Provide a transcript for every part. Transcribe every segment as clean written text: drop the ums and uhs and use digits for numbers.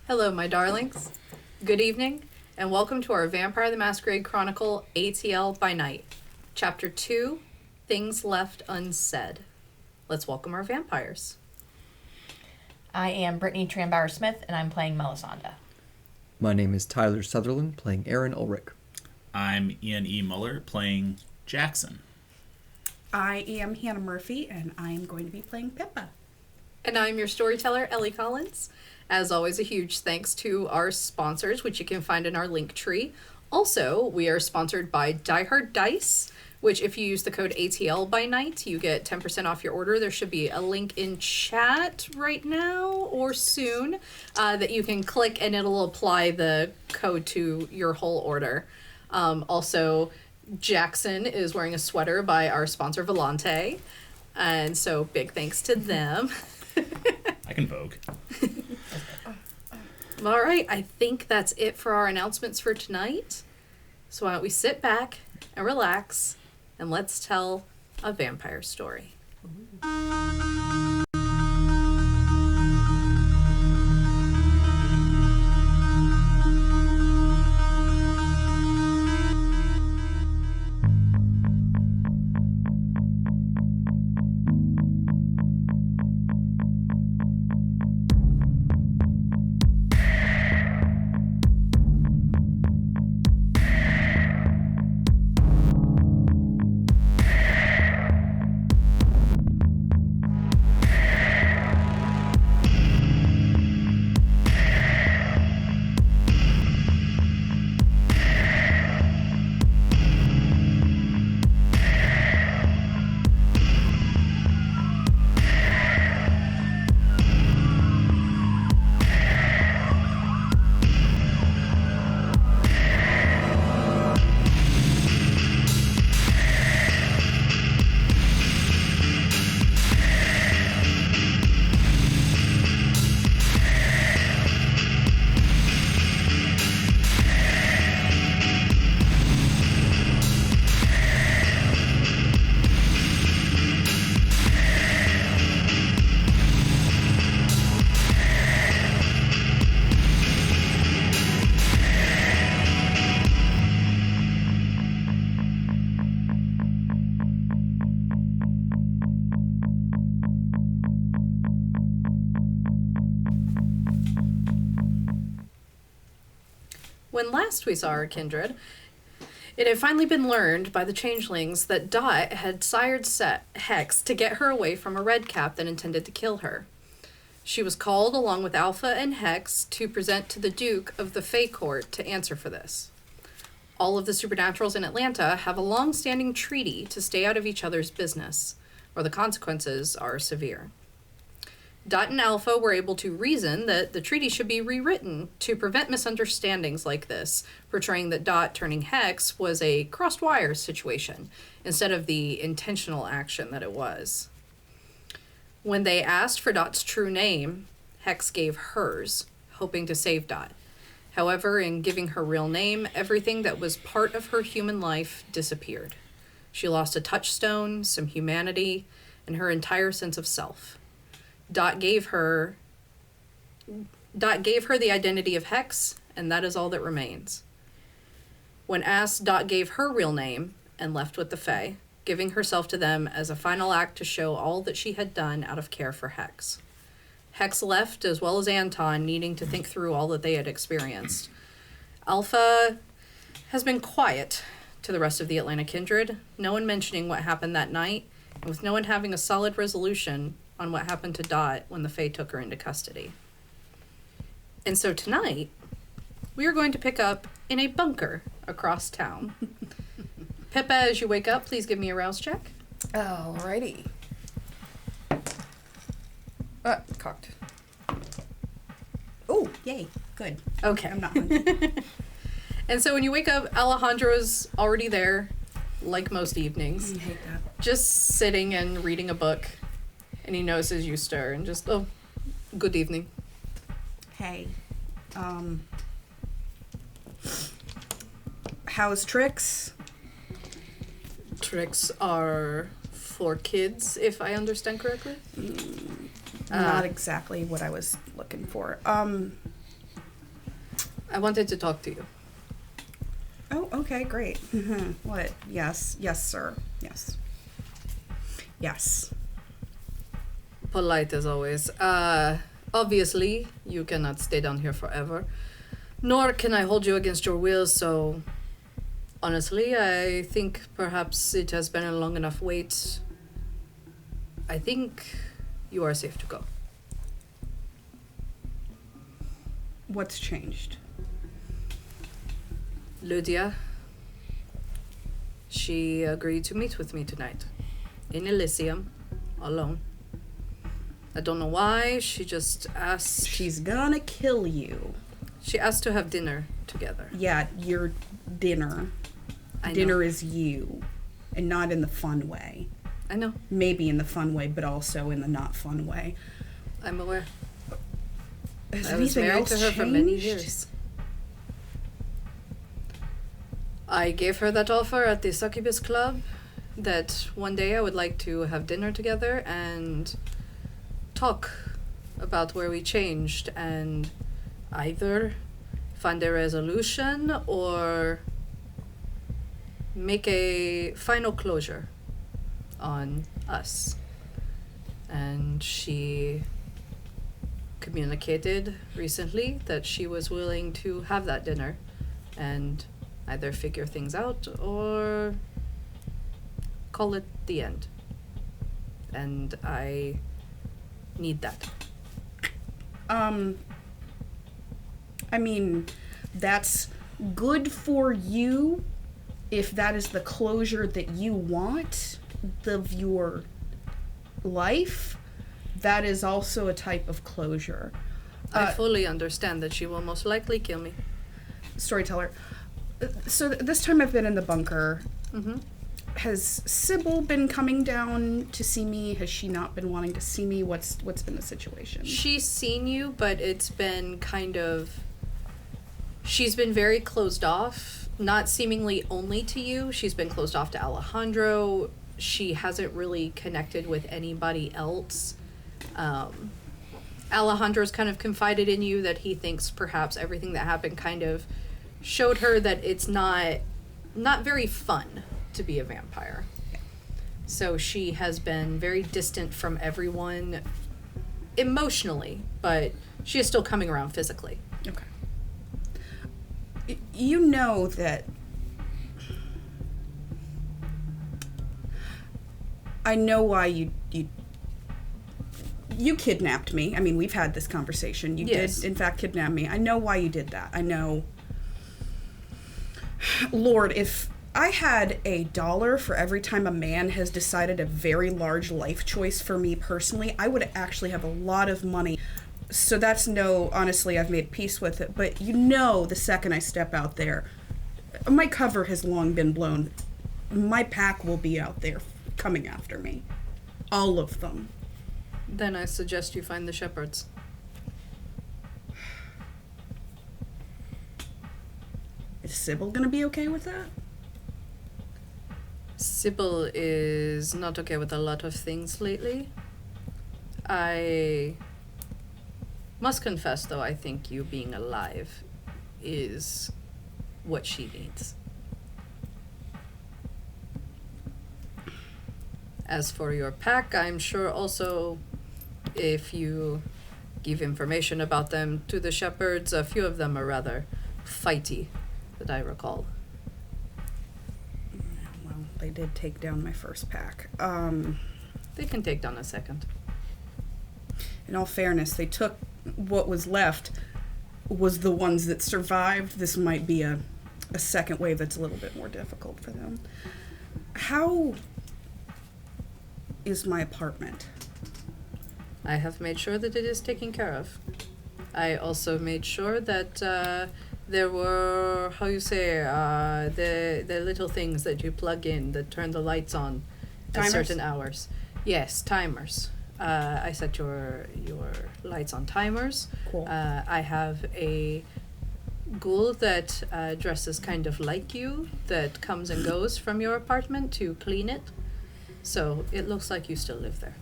Hello, my darlings. Good evening, and welcome to our Vampire the Masquerade Chronicle ATL By Night, Chapter 2, Things Left Unsaid. Let's welcome our vampires. I am Brittany Trambauer-Smith, and I'm playing Melisandre. My name is Tyler Sutherland, playing Aaron Ulrich. I'm Ian E. Muller, playing Jackson. I am Hannah Murphy, and I'm going to be playing Pippa. And I'm your storyteller, Ellie Collins. As always, a huge thanks to our sponsors, which you can find in our link tree. Also, we are sponsored by Die Hard Dice, which if you use the code ATL By Night, you get 10% off your order. There should be a link in chat right now or soon that you can click, and it'll apply the code to your whole order. Also, Jackson is wearing a sweater by our sponsor, Volante. And so big thanks to them. I can vogue. All right, I think that's it for our announcements for tonight. So why don't we sit back and relax, and let's tell a vampire story. When last we saw our kindred, it had finally been learned by the changelings that Dot had sired Hex to get her away from a redcap that intended to kill her. She was called, along with Alpha and Hex, to present to the Duke of the Fae Court to answer for this. All of the supernaturals in Atlanta have a long-standing treaty to stay out of each other's business, or the consequences are severe. Dot and Alpha were able to reason that the treaty should be rewritten to prevent misunderstandings like this, portraying that Dot turning Hex was a crossed wires situation instead of the intentional action that it was. When they asked for Dot's true name, Hex gave hers, hoping to save Dot. However, in giving her real name, everything that was part of her human life disappeared. She lost a touchstone, some humanity, and her entire sense of self. Dot gave her the identity of Hex, and that is all that remains. When asked, Dot gave her real name and left with the Fae, giving herself to them as a final act to show all that she had done out of care for Hex. Hex left, as well as Anton, needing to think through all that they had experienced. Alpha has been quiet to the rest of the Atlanta Kindred, no one mentioning what happened that night, and with no one having a solid resolution on what happened to Dot when the Fae took her into custody. And so tonight, we are going to pick up in a bunker across town. Pippa, as you wake up, please give me a rouse check. Alrighty. Cocked. Oh, yay. Good. Okay. I'm not hungry. And so when you wake up, Alejandro's already there, like most evenings, I hate that. just sitting and reading a book. And he notices you stir and just, oh, good evening. Hey. How's Tricks? Tricks are for kids, if I understand correctly. Not exactly what I was looking for. I wanted to talk to you. Oh, okay, great. What? Yes, sir. Yes. Polite as always. Obviously, you cannot stay down here forever. Nor can I hold you against your will, so... Honestly, I think perhaps it has been a long enough wait. I think you are safe to go. What's changed? Lydia. She agreed to meet with me tonight. In Elysium. Alone. I don't know why. She just asked... She's gonna kill you. She asked to have dinner together. Yeah, your dinner. I know. Dinner is you. And not in the fun way. I know. Maybe in the fun way, but also in the not fun way. I'm aware. Has I was anything married else to her for many changed? years. I gave her that offer at the Succubus Club that one day I would like to have dinner together and talk about where we changed and either find a resolution or make a final closure on us. And she communicated recently that she was willing to have that dinner and either figure things out or call it the end. And I need that. I mean, that's good for you if that is the closure that you want of your life. That is also a type of closure. I fully understand that she will most likely kill me. Storyteller. So this time I've been in the bunker. Mm-hmm. Has Sybil been coming down to see me? Has she not been wanting to see me? What's been the situation? She's seen you, but it's been kind of... She's been very closed off, not seemingly only to you. She's been closed off to Alejandro. She hasn't really connected with anybody else. Alejandro's kind of confided in you that he thinks perhaps everything that happened kind of showed her that it's not very fun to be a vampire. Yeah. So she has been very distant from everyone emotionally, but she is still coming around physically. Okay. You know that I know why you kidnapped me. I mean, we've had this conversation. You Yes. did, in fact, kidnap me. I know why you did that. I know. Lord, if I had $1 for every time a man has decided a very large life choice for me personally, I would actually have a lot of money. So that's honestly, I've made peace with it. But the second I step out there, my cover has long been blown. My pack will be out there coming after me. All of them. Then I suggest you find the shepherds. Is Sybil gonna be okay with that? Sybil is not okay with a lot of things lately. I must confess, though, I think you being alive is what she needs. As for your pack, I'm sure also if you give information about them to the shepherds, a few of them are rather fighty, that I recall. Well, they did take down my first pack. They can take down a second. In all fairness, they took what was left was the ones that survived. This might be a second wave that's a little bit more difficult for them. How is my apartment? I have made sure that it is taken care of. I also made sure that there were, the little things that you plug in that turn the lights on at Timers? certain hours. Yes, timers. I set your lights on timers. Cool. I have a ghoul that dresses kind of like you that comes and goes from your apartment to clean it. So it looks like you still live there.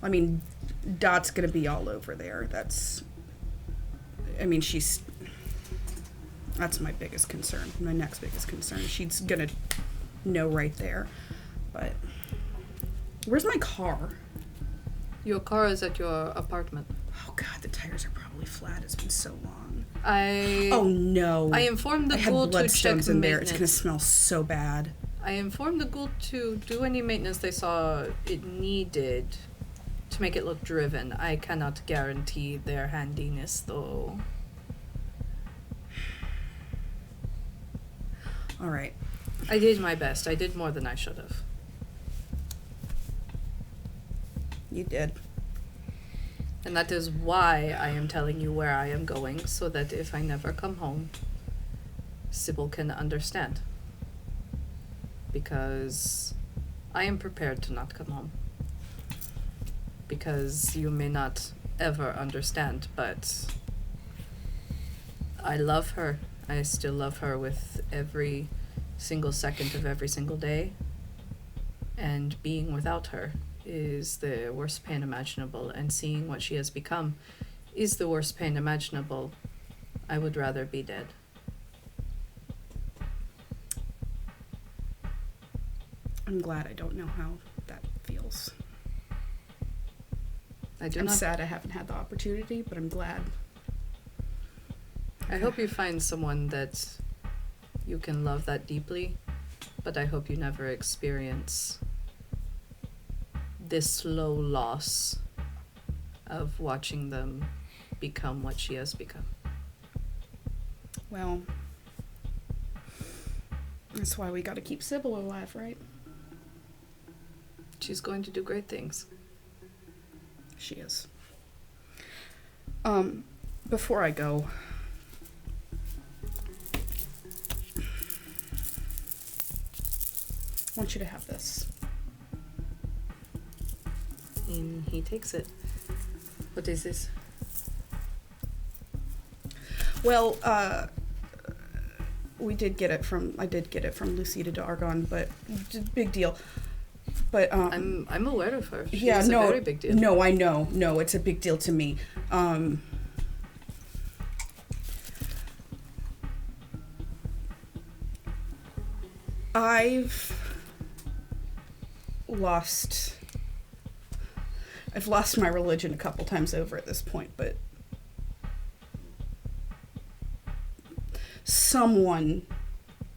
I mean, Dot's gonna be all over there. That's my biggest concern. My next biggest concern. She's gonna know right there. But where's my car? Your car is at your apartment. Oh God, the tires are probably flat. It's been so long. Oh no! I informed the I had ghoul to check bloodstones in there. maintenance. It's gonna smell so bad. I informed the ghoul to do any maintenance they saw it needed to make it look driven. I cannot guarantee their handiness, though. All right. I did my best. I did more than I should have. You did. And that is why I am telling you where I am going, so that if I never come home, Sybil can understand. Because I am prepared to not come home. Because you may not ever understand, but I love her. I still love her with every single second of every single day. And being without her is the worst pain imaginable, and seeing what she has become is the worst pain imaginable. I would rather be dead. I'm glad I don't know how that feels. I'm sad I haven't had the opportunity, but I'm glad. I hope you find someone that you can love that deeply, but I hope you never experience this slow loss of watching them become what she has become. Well, that's why we gotta keep Sybil alive, right? She's going to do great things. She is. Before I go, I want you to have this. And he takes it. What is this? Well, I did get it from Lucida d'Argon, but big deal. But I'm aware of her. She's a very big deal. No, I know. No, it's a big deal to me. I've lost my religion a couple times over at this point, but someone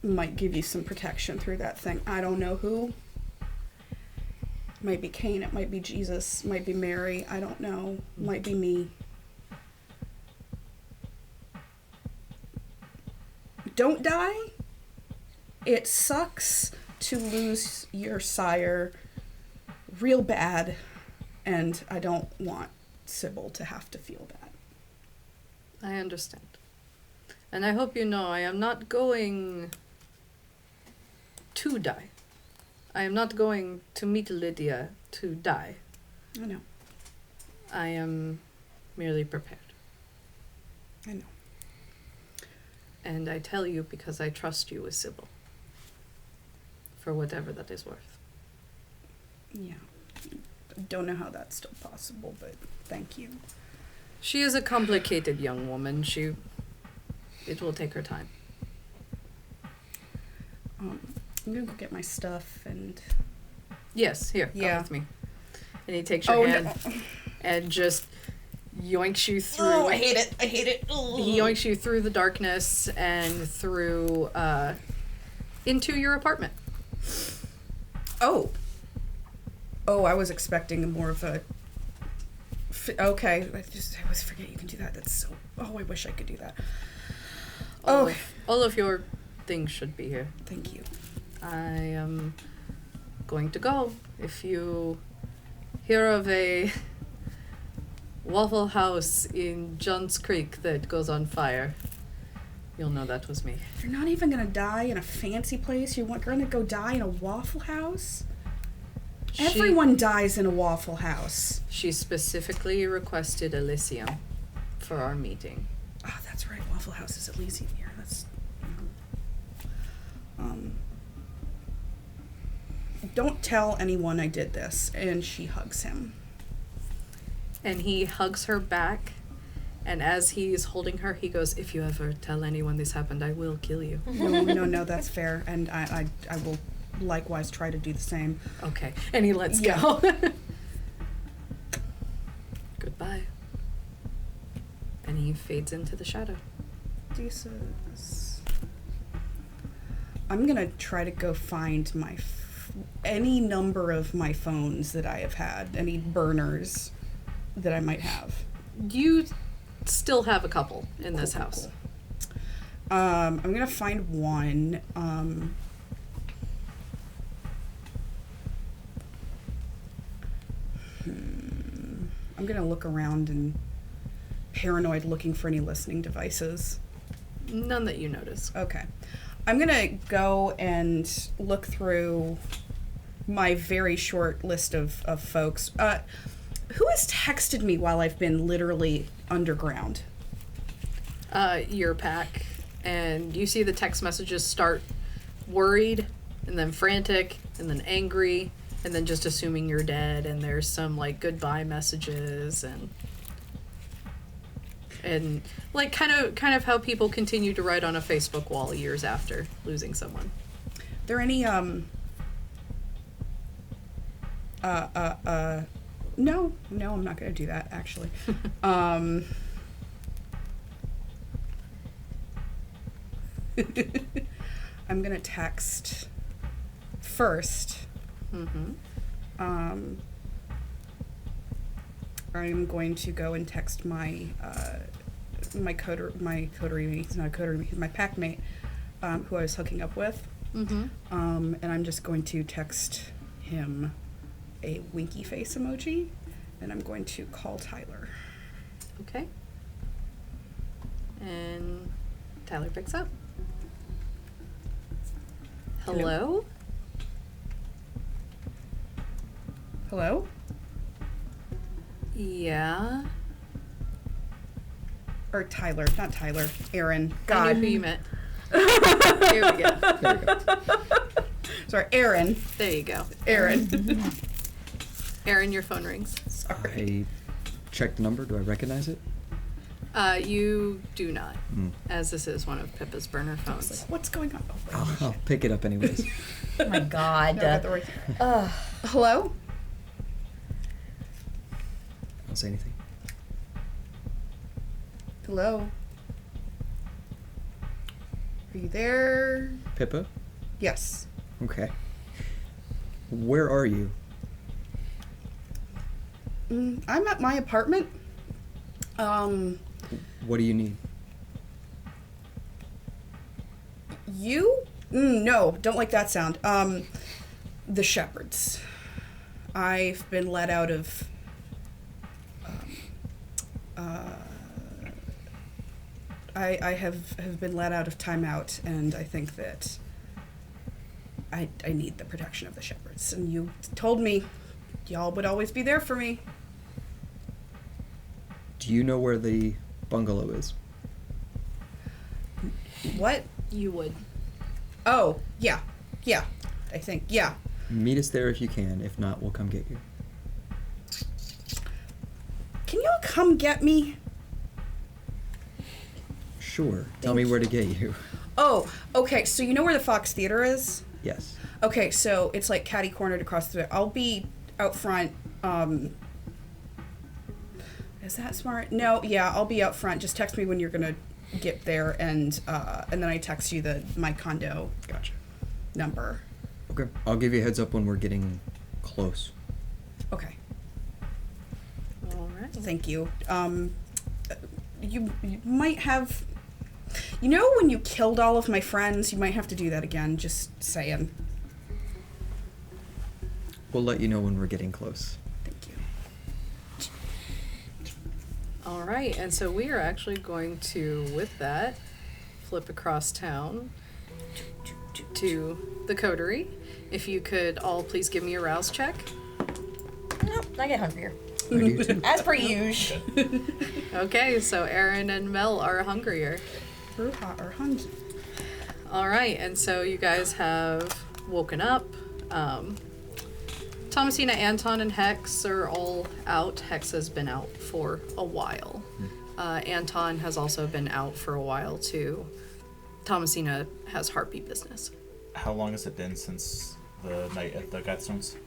might give you some protection through that thing. I don't know who. It might be Cain, it might be Jesus, it might be Mary, I don't know. It might be me. Don't die. It sucks to lose your sire real bad, and I don't want Sybil to have to feel that. I understand. And I hope you know I am not going to die. I am not going to meet Lydia to die. I know. I am merely prepared. I know. And I tell you because I trust you with Sybil. For whatever that is worth. Yeah. I don't know how that's still possible, but thank you. She is a complicated young woman. It will take her time. I'm gonna go get my stuff and... Yes, here, Yeah. come with me. And he takes your hand and just yoinks you through. Oh, I hate it. I hate it. He yoinks you through the darkness and through, into your apartment. Oh, I was expecting more of a... Okay, I always forget you can do that. That's so... Oh, I wish I could do that. All of your things should be here. Thank you. I am going to go. If you hear of a Waffle House in Johns Creek that goes on fire, you'll know that was me. You're not even gonna die in a fancy place. You're gonna go die in a Waffle House? Everyone dies in a Waffle House. She specifically requested Elysium for our meeting. Oh, that's right. Waffle House is Elysium here. That's... Don't tell anyone I did this. And she hugs him. And he hugs her back, and as he's holding her, he goes, "If you ever tell anyone this happened, I will kill you." No, that's fair. And I will likewise try to do the same. Okay. And he lets go. Goodbye. And he fades into the shadow. Jesus. I'm gonna try to go find any number of my phones that I have had, any burners that I might have. You still have a couple in this house. Cool. I'm gonna find one. I'm gonna look around and paranoid looking for any listening devices. None that you notice. Okay. I'm gonna go and look through my very short list of folks. Who has texted me while I've been literally underground? Your pack, and you see the text messages start worried, and then frantic, and then angry, and then just assuming you're dead, and there's some, like, goodbye messages, and like, kind of how people continue to write on a Facebook wall years after losing someone. There any, no, I'm not gonna do that, actually. I'm gonna text first. Mm-hmm. I'm going to go and text my coterie, he's not a coterie, he's my pack mate, who I was hooking up with. Mm-hmm. And I'm just going to text him a winky face emoji, and I'm going to call Tyler. Okay. And Tyler picks up. Hello? Hello? Yeah. Or Tyler, not Tyler. Aaron. I God. knew who you meant. Here we go. There we go. Sorry, Aaron. There you go. Aaron. Aaron, your phone rings. Sorry. I check the number. Do I recognize it? You do not, as this is one of Pippa's burner I was phones. like, what's going on? Oh, I'll pick it up anyways. Oh my god. No, I got the right- Hello? I don't say anything. Hello? Are you there? Pippa? Yes. Okay. Where are you? I'm at my apartment. What do you need? You No, don't like that sound. The shepherds. I've been let out of... I have been let out of timeout, and I think that I need the protection of the shepherds. And you told me y'all would always be there for me. Do you know where the bungalow is? What? You would. Oh, yeah. Yeah. I think, yeah. Meet us there if you can. If not, we'll come get you. Can y'all come get me? Sure. Tell me where to get you. Oh, okay. So you know where the Fox Theater is? Yes. Okay, so it's like catty-cornered across the... I'll be out front. Is that smart? No, yeah, I'll be out front. Just text me when you're gonna get there, and then I text you my condo Gotcha. number. Okay. I'll give you a heads up when we're getting close. Okay, All right. thank you. You might have... You know when you killed all of my friends? You might have to do that again, just saying. We'll let you know when we're getting close. Thank you. All right, and so we are actually going to, with that, flip across town to the coterie. If you could all please give me a rouse check. Nope, I get hungrier. I do too. As per usual. Okay, so Aaron and Mel are hungrier. Bruja or Huns. All right, and so you guys have woken up. Thomasina, Anton, and Hex are all out. Hex has been out for a while. Anton has also been out for a while, too. Thomasina has heartbeat business. How long has it been since the night at the Godstones?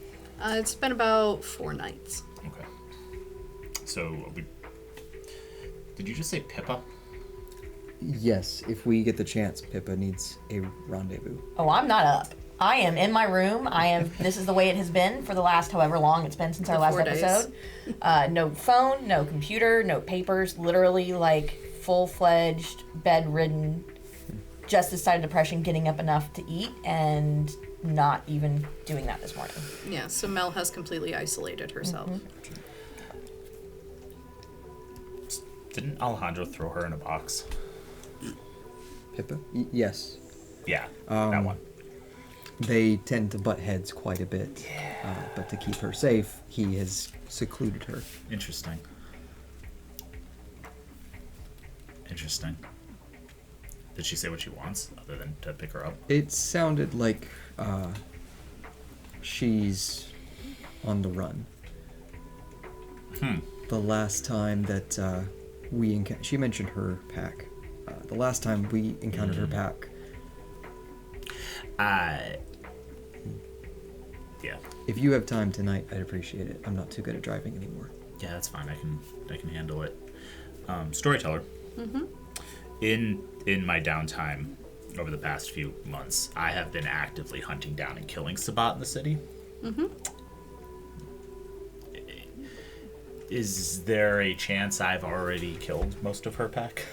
It's been about 4 nights. Okay. So, did you just say Pippa? Yes, if we get the chance, Pippa needs a rendezvous. Oh, I'm not up. I am in my room. This is the way it has been for the last however long it's been since our last 4 days. episode. No phone, no computer, no papers. Literally, like, full-fledged, bedridden, just decided depression, getting up enough to eat, and not even doing that this morning. Yeah, so Mel has completely isolated herself. Didn't Alejandro throw her in a box? Pippa? Yes. Yeah, that one. They tend to butt heads quite a bit. But to keep her safe, he has secluded her. Interesting. Did she say what she wants, other than to pick her up? It sounded like she's on the run. The last time that she mentioned her pack. The last time we encountered her pack. Yeah. If you have time tonight, I'd appreciate it. I'm not too good at driving anymore. Yeah, that's fine. I can handle it. Storyteller. In my downtime over the past few months, I have been actively hunting down and killing Sabat in the city. Is there a chance I've already killed most of her pack?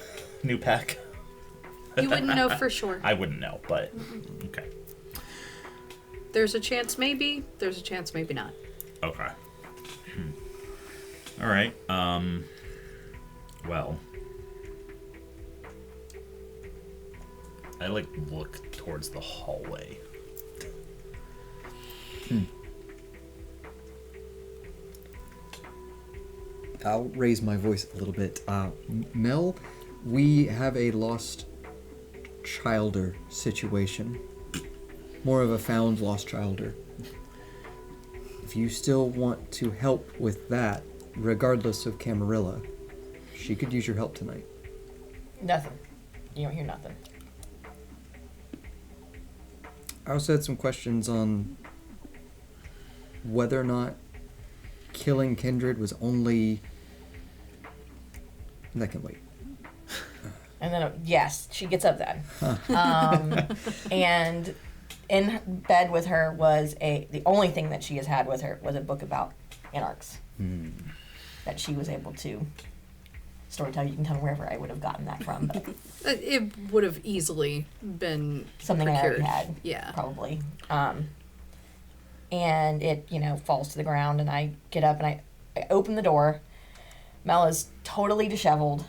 New pack? You wouldn't know for sure. I wouldn't know, but okay. There's a chance maybe, there's a chance maybe not. Okay. All right. Well, I look towards the hallway. I'll raise my voice a little bit. Mel, we have a lost childer situation. More of a found lost childer. If you still want to help with that, regardless of Camarilla, she could use your help tonight. Nothing. You don't hear nothing. I also had some questions on whether or not killing Kindred was only... That can wait. And then, yes, she gets up then. And in bed with her was the only thing that she has had with her was a book about anarchs. That she was able to storyteller, you can tell me wherever I would have gotten that from, but It would have easily been something I procured. already had, Yeah. probably. And it, falls to the ground, and I get up and I open the door. Mel is totally disheveled,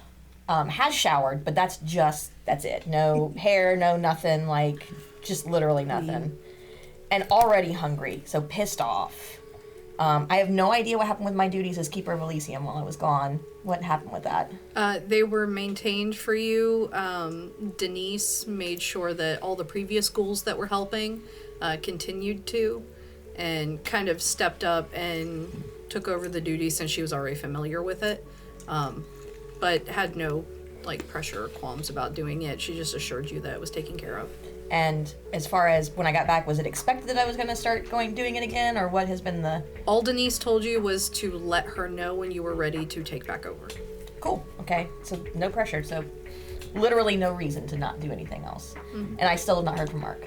has showered, but that's it. No hair, no nothing, like, just literally nothing. And already hungry, so pissed off. I have no idea what happened with my duties as Keeper of Elysium while I was gone. What happened with that? They were maintained for you. Denise made sure that all the previous ghouls that were helping continued to, and kind of stepped up and took over the duty since she was already familiar with it, but had no pressure or qualms about doing it. She just assured you that it was taken care of. And as far as when I got back, was it expected that I was going to start doing it again, or what has been the... All Denise told you was to let her know when you were ready to take back over. Cool. Okay. So no pressure. So literally no reason to not do anything else. Mm-hmm. And I still have not heard from Mark.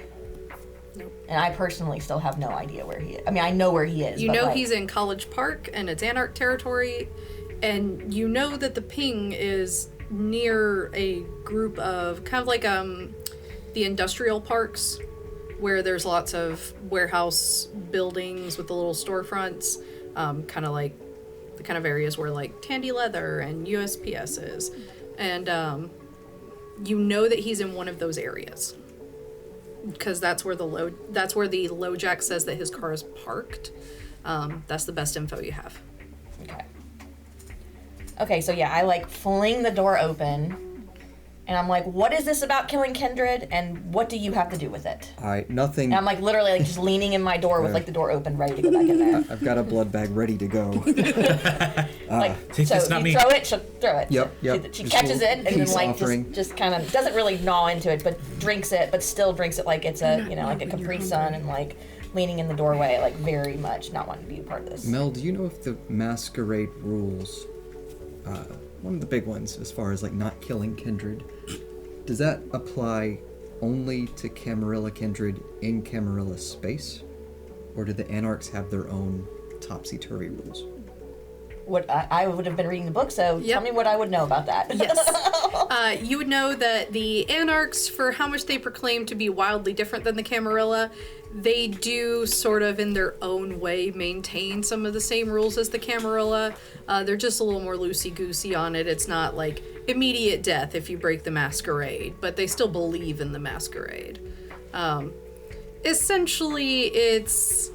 Nope. And I personally still have no idea where he is. I mean, I know where he is. You know he's in College Park, and it's Anarch territory, and you know that the ping is near a group of kind of like the industrial parks, where there's lots of warehouse buildings with the little storefronts, kind of like the kind of areas where Tandy Leather and USPS is, and you know that he's in one of those areas because that's where the LoJack says that his car is parked. That's the best info you have. Okay, so yeah, I fling the door open. And I'm like, what is this about killing Kindred, and what do you have to do with it? Nothing. And I'm literally just leaning in my door with the door open, ready to go back in there. I've got a blood bag ready to go. So you throw it, she'll throw it. Yep. She catches it and then offering. just kind of doesn't really gnaw into it, but drinks it, but still drinks it like it's a like a Capri Sun, and leaning in the doorway, very much not wanting to be a part of this. Mel, do you know if the Masquerade rules, one of the big ones as far as not killing Kindred, does that apply only to Camarilla Kindred in Camarilla space? Or do the Anarchs have their own topsy-turvy rules? What I would have been reading the book, so Yep. Tell me what I would know about that. Yes. You would know that the Anarchs, for how much they proclaim to be wildly different than the Camarilla, they do sort of in their own way maintain some of the same rules as the Camarilla. They're just a little more loosey-goosey on it. It's not immediate death if you break the Masquerade, but they still believe in the Masquerade. Essentially, it's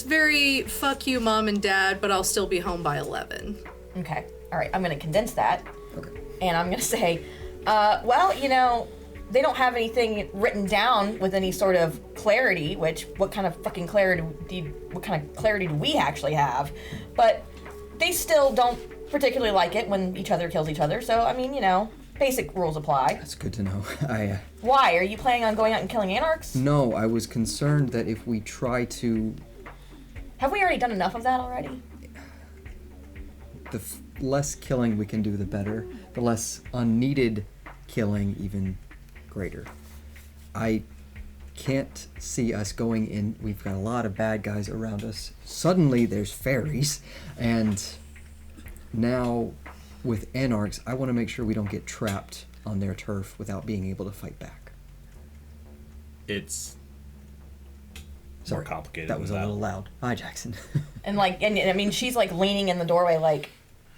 very fuck you, mom and dad, but I'll still be home by 11. Okay. All right. I'm going to condense that. Okay. And I'm going to say, they don't have anything written down with any sort of clarity, which what kind of clarity do we actually have? But they still don't particularly like it when each other kills each other. So, basic rules apply. That's good to know. Why? Are you planning on going out and killing Anarchs? No, I was concerned that if we try to... Have we already done enough of that already? The less killing we can do, the better. The less unneeded killing, even greater. I can't see us going in. We've got a lot of bad guys around us. Suddenly there's fairies, and now with Anarchs, I want to make sure we don't get trapped on their turf without being able to fight back. It's Sorry, more complicated. That was than a little loud. Hi, Jackson. And she's leaning in the doorway,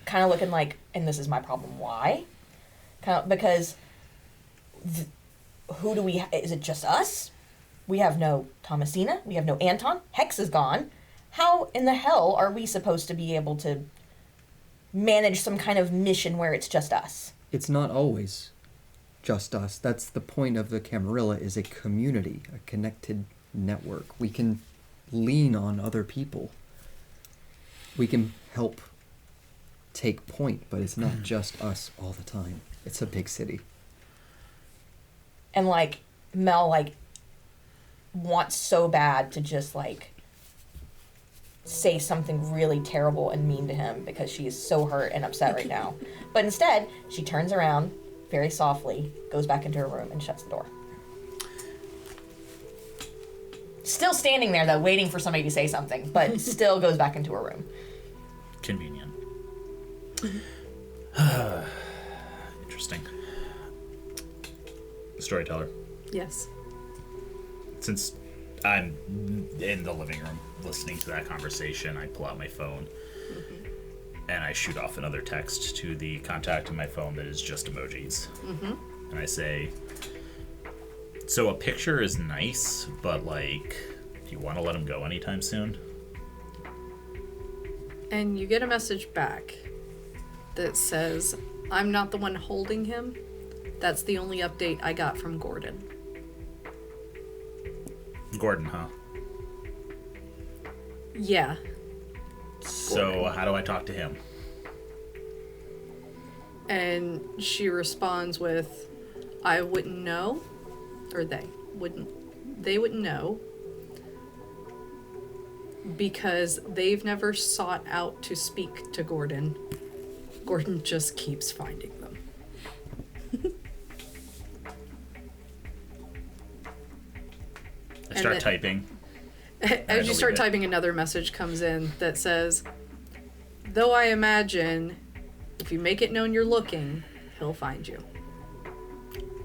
kind of looking and this is my problem. Why? Kind of because who do we? Is it just us? We have no Thomasina. We have no Anton. Hex is gone. How in the hell are we supposed to be able to manage some kind of mission where it's just us? It's not always just us. That's the point of the Camarilla, is a community, a connected network. We can lean on other people. We can help take point, but it's not just us all the time. It's a big city. And Mel wants so bad to just say something really terrible and mean to him because she is so hurt and upset right now. But instead, she turns around very softly, goes back into her room, and shuts the door. Still standing there, though, waiting for somebody to say something, but still goes back into her room. Convenient. Interesting. Storyteller. Yes. Since I'm in the living room listening to that conversation, I pull out my phone and I shoot off another text to the contact in my phone that is just emojis. And I say, so a picture is nice, but like, do you want to let him go anytime soon? And you get a message back that says, I'm not the one holding him. That's the only update I got from Gordon. Gordon, huh? Yeah. So how do I talk to him? And she responds with, I wouldn't know. Or they wouldn't know. Because they've never sought out to speak to Gordon. Gordon just keeps finding them. I start typing. As you start typing, another message comes in that says, though I imagine if you make it known you're looking, he'll find you.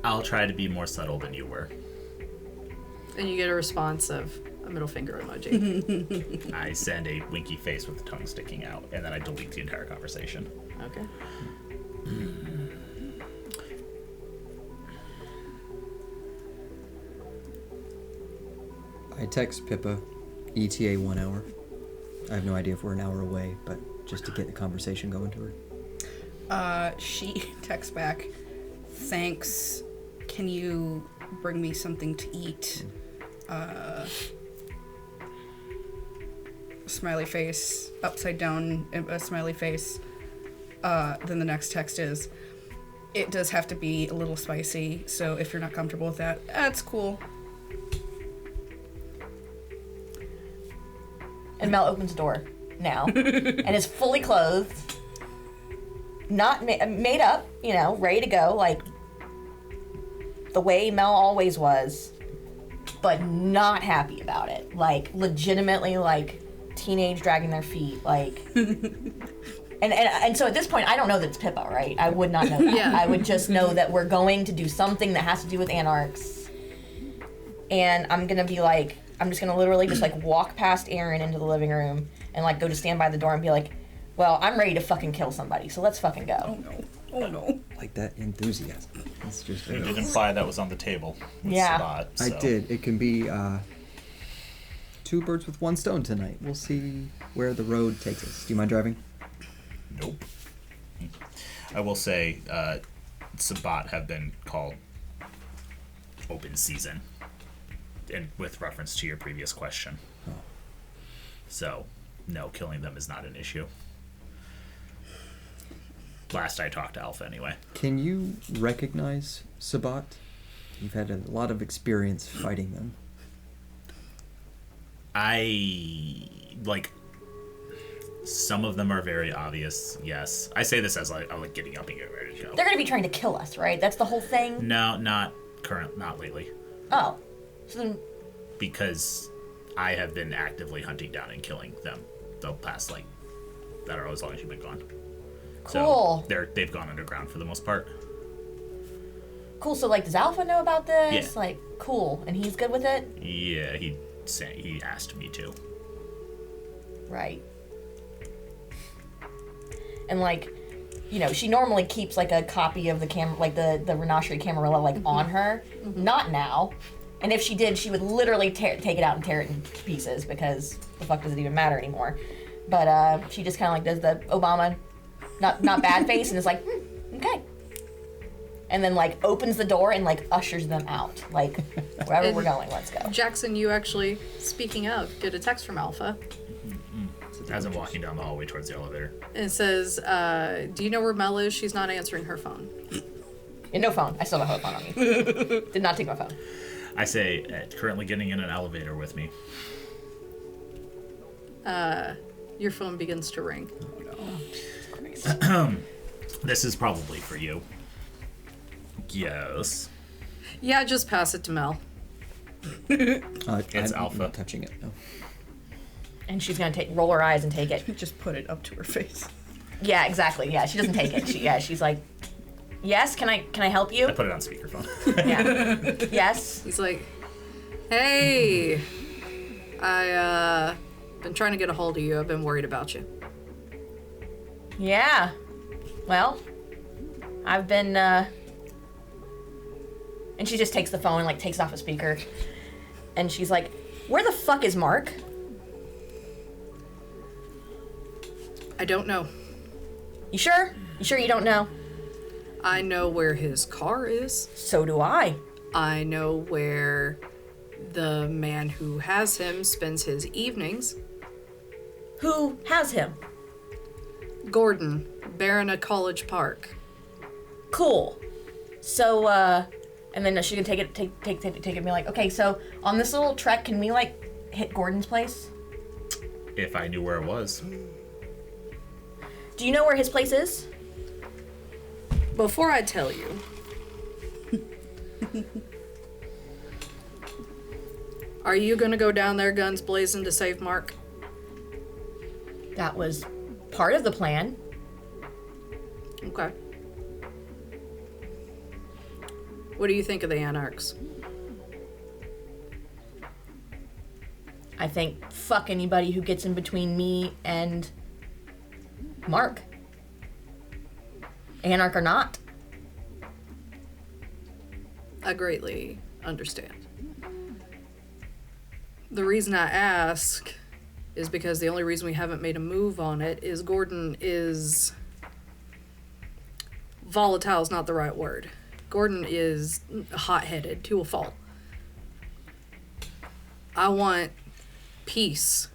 I'll try to be more subtle than you were. And you get a response of a middle finger emoji. I send a winky face with the tongue sticking out, and then I delete the entire conversation. Okay. I text Pippa, ETA 1 hour. I have no idea if we're an hour away, but just to get the conversation going to her. She texts back, thanks, can you bring me something to eat? Smiley face, upside down, a smiley face. Then the next text is, it does have to be a little spicy, so if you're not comfortable with that, that's cool. And Mel opens the door now and is fully clothed, not made up, you know, ready to go, like the way Mel always was, but not happy about it. Like, legitimately, like, teenage dragging their feet, like... And so at this point, I don't know that it's Pippa, right? I would not know that. Yeah. I would just know that we're going to do something that has to do with anarchs. And I'm going to be like... I'm just going to literally just, like, walk past Aaron into the living room and, like, go to stand by the door and be like, well, I'm ready to fucking kill somebody, so let's fucking go. Oh no. Oh no. Like that enthusiasm. It's just You did imply that was on the table. With Yeah. Sabat, I so. did. It can be 2 birds with 1 stone tonight. We'll see where the road takes us. Do you mind driving? Nope. I will say, Sabat have been called open season, and with reference to your previous question. Oh. So, no, killing them is not an issue. Last I talked to Alpha, anyway. Can you recognize Sabat? You've had a lot of experience fighting them. Some of them are very obvious, yes. I say this as I'm like getting up and getting ready to go. They're going to be trying to kill us, right? That's the whole thing? No, not lately. Oh. So then... Because I have been actively hunting down and killing them the past, I don't know, as long as you've been gone. Cool. So they've gone underground for the most part. Cool, so, like, does Alpha know about this? Yeah. Like, cool. And he's good with it? Yeah, he asked me to. Right. And, like, you know, she normally keeps, like, a copy of the camera, like, the Renashery Camarilla, like, on her. Not now. And if she did, she would literally take it out and tear it in pieces, because the fuck does it even matter anymore? But she just kind of, like, does the Obama not bad face and is like, okay. And then, like, opens the door and, like, ushers them out. Like, wherever we're going, let's go. Jackson, you actually, speaking of, get a text from Alpha. As I'm walking down the hallway towards the elevator. And it says, do you know where Mel is? She's not answering her phone. Yeah, no phone. I still don't have a phone on me. Did not take my phone. I say, currently getting in an elevator with me. Your phone begins to ring. This is probably for you. Yes. Yeah, just pass it to Mel. It's I'm Alpha. not touching it, no. And she's gonna roll her eyes and take it. Just put it up to her face. Yeah, exactly. Yeah, she doesn't take it. She's like, yes, can I help you? I put it on speakerphone. Yeah. Yes. He's like, hey, I been trying to get a hold of you. I've been worried about you. Yeah. Well, I've been, and she just takes the phone and, like, takes off a speaker. And she's like, where the fuck is Mark? I don't know. You sure? You sure you don't know? I know where his car is. So do I. I know where the man who has him spends his evenings. Who has him? Gordon, Baron of College Park. Cool. So, and then she can take it and be like, okay, so on this little trek, can we, like, hit Gordon's place? If I knew where it was. Do you know where his place is? Before I tell you, are you gonna go down there guns blazing to save Mark? That was part of the plan. Okay. What do you think of the Anarchs? I think fuck anybody who gets in between me and Mark. Anarch or not. I greatly understand. The reason I ask is because the only reason we haven't made a move on it is Gordon is... Volatile is not the right word. Gordon is hot-headed to a fault. I want peace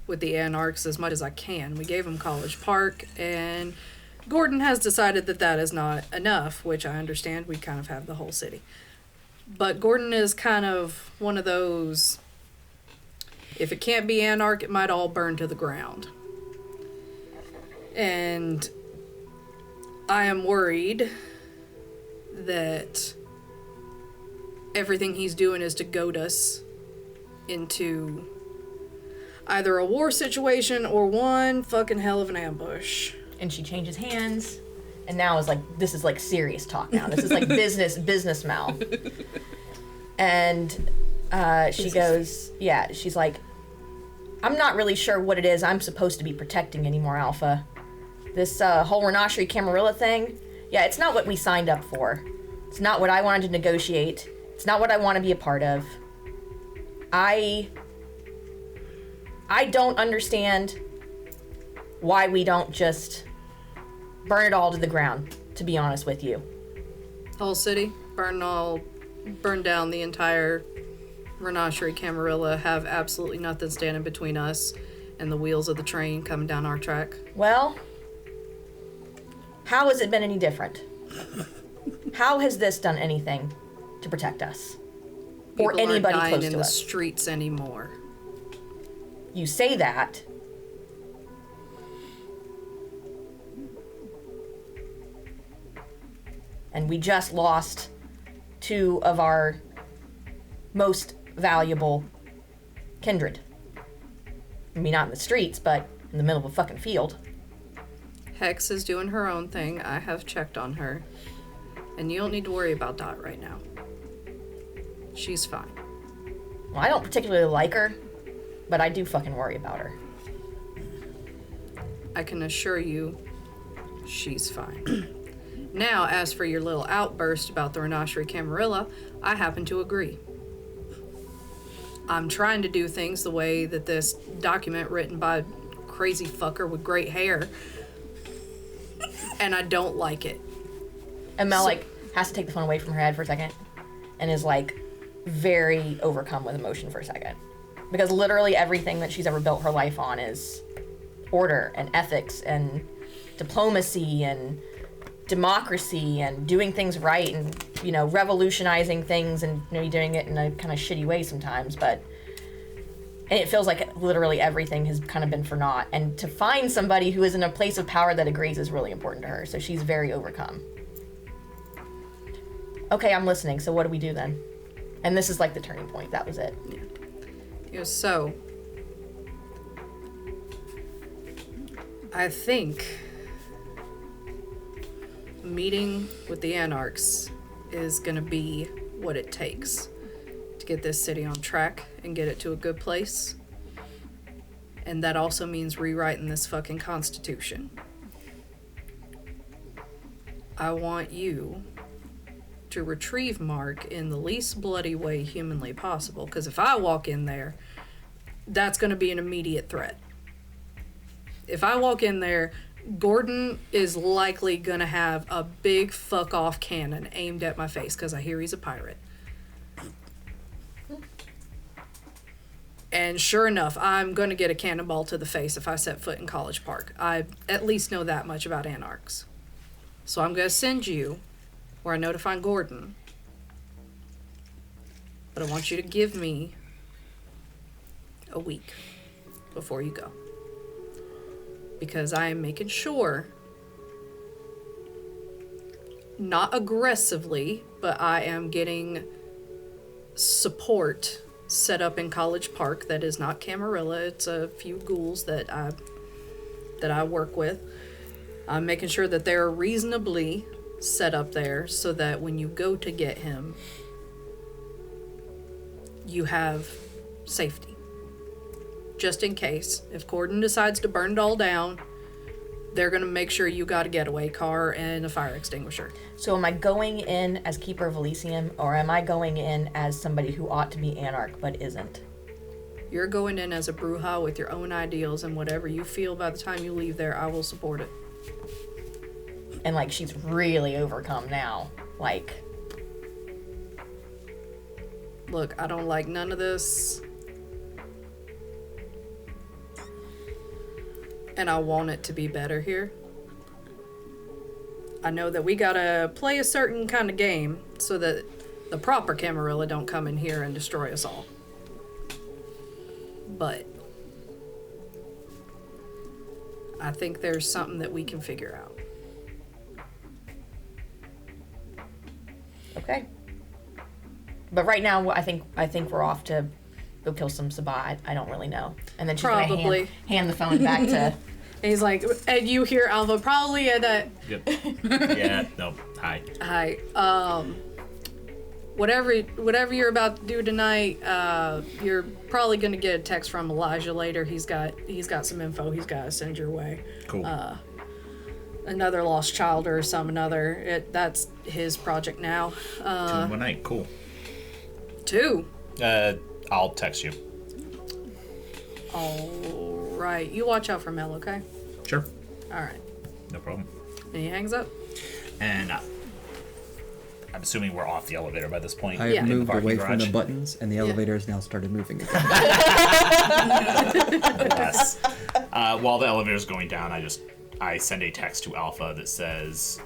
with the Anarchs as much as I can. We gave him College Park, and Gordon has decided that that is not enough, which I understand. We kind of have the whole city. But Gordon is kind of one of those, if it can't be Anarch, it might all burn to the ground. And I am worried that everything he's doing is to goad us into either a war situation or one fucking hell of an ambush. And she changes hands, and now is like, this is like serious talk now. This is like business Mel. And she goes, yeah, she's like, I'm not really sure what it is I'm supposed to be protecting anymore, Alpha. This whole Renashery Camarilla thing, yeah, it's not what we signed up for. It's not what I wanted to negotiate. It's not what I want to be a part of. I don't understand why we don't just burn it all to the ground, to be honest with you. The whole city? Burn down the entire Renashery Camarilla, have absolutely nothing standing between us and the wheels of the train coming down our track. Well, how has it been any different? How has this done anything to protect us? Or People anybody aren't dying close in to the us? streets anymore. You say that. And we just lost 2 of our most valuable kindred. I mean, not in the streets, but in the middle of a fucking field. Hex is doing her own thing. I have checked on her. And you don't need to worry about Dot right now. She's fine. Well, I don't particularly like her, but I do fucking worry about her. I can assure you, she's fine. Now, as for your little outburst about the Renashery Camarilla, I happen to agree. I'm trying to do things the way that this document written by a crazy fucker with great hair, and I don't like it. And Mel, has to take the phone away from her head for a second and is, very overcome with emotion for a second. Because literally everything that she's ever built her life on is order and ethics and diplomacy and democracy and doing things right and, revolutionizing things and doing it in a kind of shitty way sometimes, and it feels like literally everything has kind of been for naught. And to find somebody who is in a place of power that agrees is really important to her, so she's very overcome. Okay, I'm listening, so what do we do then? And this is the turning point, that was it. Yeah, so, I think meeting with the Anarchs is going to be what it takes to get this city on track and get it to a good place. And that also means rewriting this fucking constitution. I want you to retrieve Mark in the least bloody way humanly possible, because if I walk in there, that's going to be an immediate threat. If I walk in there, Gordon is likely going to have a big fuck-off cannon aimed at my face because I hear he's a pirate. And sure enough, I'm going to get a cannonball to the face if I set foot in College Park. I at least know that much about Anarchs. So I'm going to send you where I know to find Gordon. But I want you to give me a week before you go. Because I am making sure, not aggressively, but I am getting support set up in College Park that is not Camarilla. It's a few ghouls that I work with. I'm making sure that they're reasonably set up there so that when you go to get him, you have safety. Just in case. If Gordon decides to burn it all down, they're going to make sure you got a getaway car and a fire extinguisher. So am I going in as Keeper of Elysium, or am I going in as somebody who ought to be Anarch but isn't? You're going in as a Bruja with your own ideals, and whatever you feel by the time you leave there, I will support it. And, like, she's really overcome now. Like... Look, I don't like none of this. And I want it to be better here. I know that we gotta play a certain kind of game so that the proper Camarilla don't come in here and destroy us all. But I think there's something that we can figure out. Okay. But right now, I think we're off to go kill some Sabah. I don't really know. And then she's Probably. gonna hand the phone back to... And he's like, and you hear Alpha probably at that. Yep. Yeah, no, hi. Hi. Whatever you're about to do tonight, you're probably gonna get a text from Elijah later. He's got some info he's gotta send your way. Cool. Another lost child or that's his project now. 2 in 1 night, cool. 2. I'll text you. All right. You watch out for Mel, okay? Sure. All right. No problem. And he hangs up. And I'm assuming we're off the elevator by this point. I've Yeah. moved Parking away from garage. the buttons, and the elevator has now started moving again. Yes. While the elevator's going down, I send a text to Alpha that says,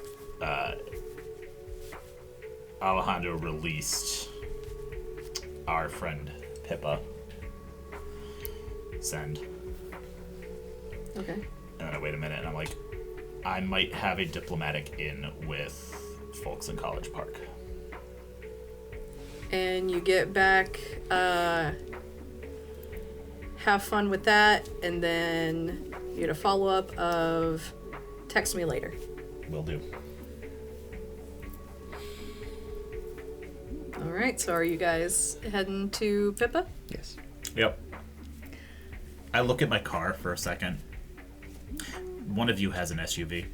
Alejandro released our friend Pippa. Send. Okay. And then I wait a minute and I'm like, I might have a diplomatic in with folks in College Park. And you get back, have fun with that, and then you get a follow-up of text me later. Will do. All right, so are you guys heading to Pippa? Yes. Yep. I look at my car for a second. One of you has an SUV.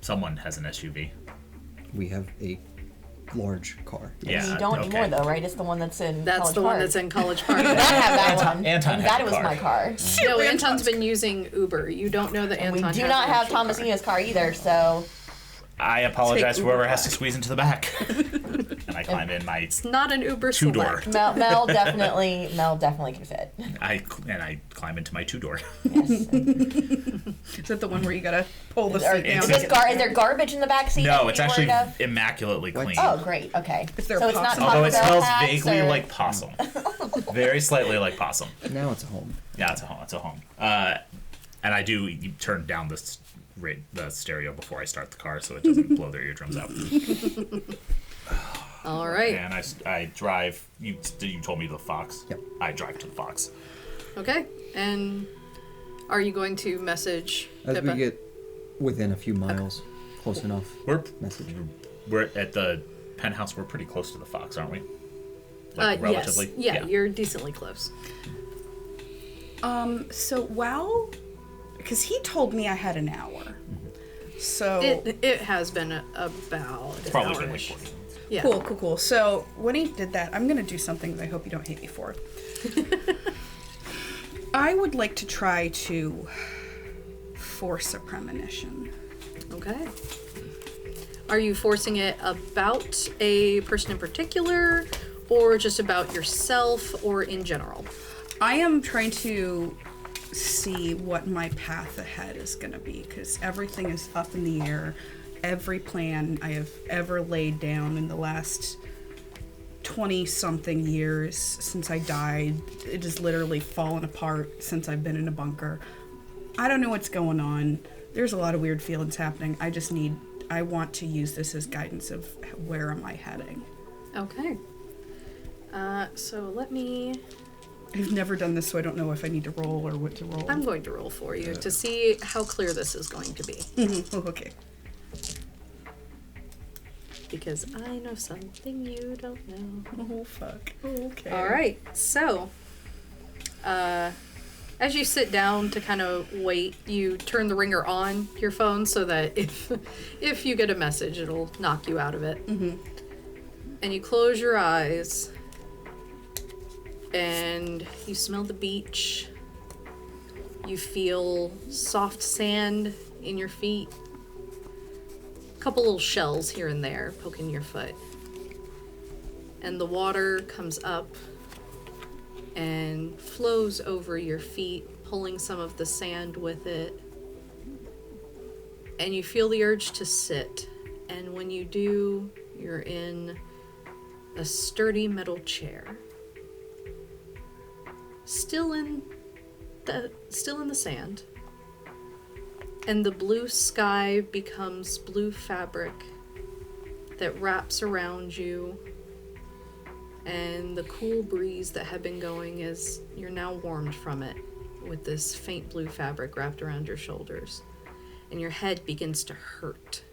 Someone has an SUV. We have a large car. Yeah. You don't anymore, okay. though, right? It's the one that's in That's College the one Park. that's in College Park. I have that one. Anton And has that a was car. my car. No, Anton's been using Uber. You don't know that And we Anton do has not an have actual car. Thomasina's car either, so... I apologize Take to whoever Uber has to back. squeeze into the back. And I climb in my Not an Uber two-door. Select. Mel definitely can fit. I climb into my 2-door. Yes. Is that the one where you gotta pull the Or- seat down? is there garbage in the back seat? No, that it's you're actually worried of? immaculately clean. Oh, great. Okay. Is there so it's not possum? Taco Although it Bell smells hats vaguely or- like possum. Very slightly like possum. Now it's a home. Yeah, it's a home. It's a home. And I do turn down the stereo before I start the car so it doesn't blow their eardrums out. All right. And I drive. You told me the Fox. Yep. I drive to the Fox. Okay. And are you going to message As Pippa? we get within a few miles, close enough message. We're at the penthouse. We're pretty close to the Fox, aren't we? Relatively. Yes. Yeah, you're decently close. So while, because he told me I had an hour, so it has been about it's probably an been hour. like 40 minutes. Yeah. Cool. So when he did that, I'm gonna do something that I hope you don't hate me for. I would like to try to force a premonition. Okay. Are you forcing it about a person in particular, or just about yourself, or in general? I am trying to see what my path ahead is going to be, because everything is up in the air. Every plan I have ever laid down in the last 20-something years since I died, it has literally fallen apart since I've been in a bunker. I don't know what's going on. There's a lot of weird feelings happening. I want to use this as guidance of where am I heading. Okay. So let me... I've never done this, so I don't know if I need to roll or what to roll. I'm going to roll for you to see how clear this is going to be. Oh, okay. Because I know something you don't know. Oh, fuck. Okay. All right. So, as you sit down to kind of wait, you turn the ringer on your phone so that if you get a message, it'll knock you out of it. Mm-hmm. And you close your eyes, and you smell the beach. You feel soft sand in your feet. A couple little shells here and there poking your foot. And the water comes up and flows over your feet, pulling some of the sand with it. And you feel the urge to sit. And when you do, you're in a sturdy metal chair. Still in the sand. And the blue sky becomes blue fabric that wraps around you. And the cool breeze that had been going is you're now warmed from it with this faint blue fabric wrapped around your shoulders. And your head begins to hurt.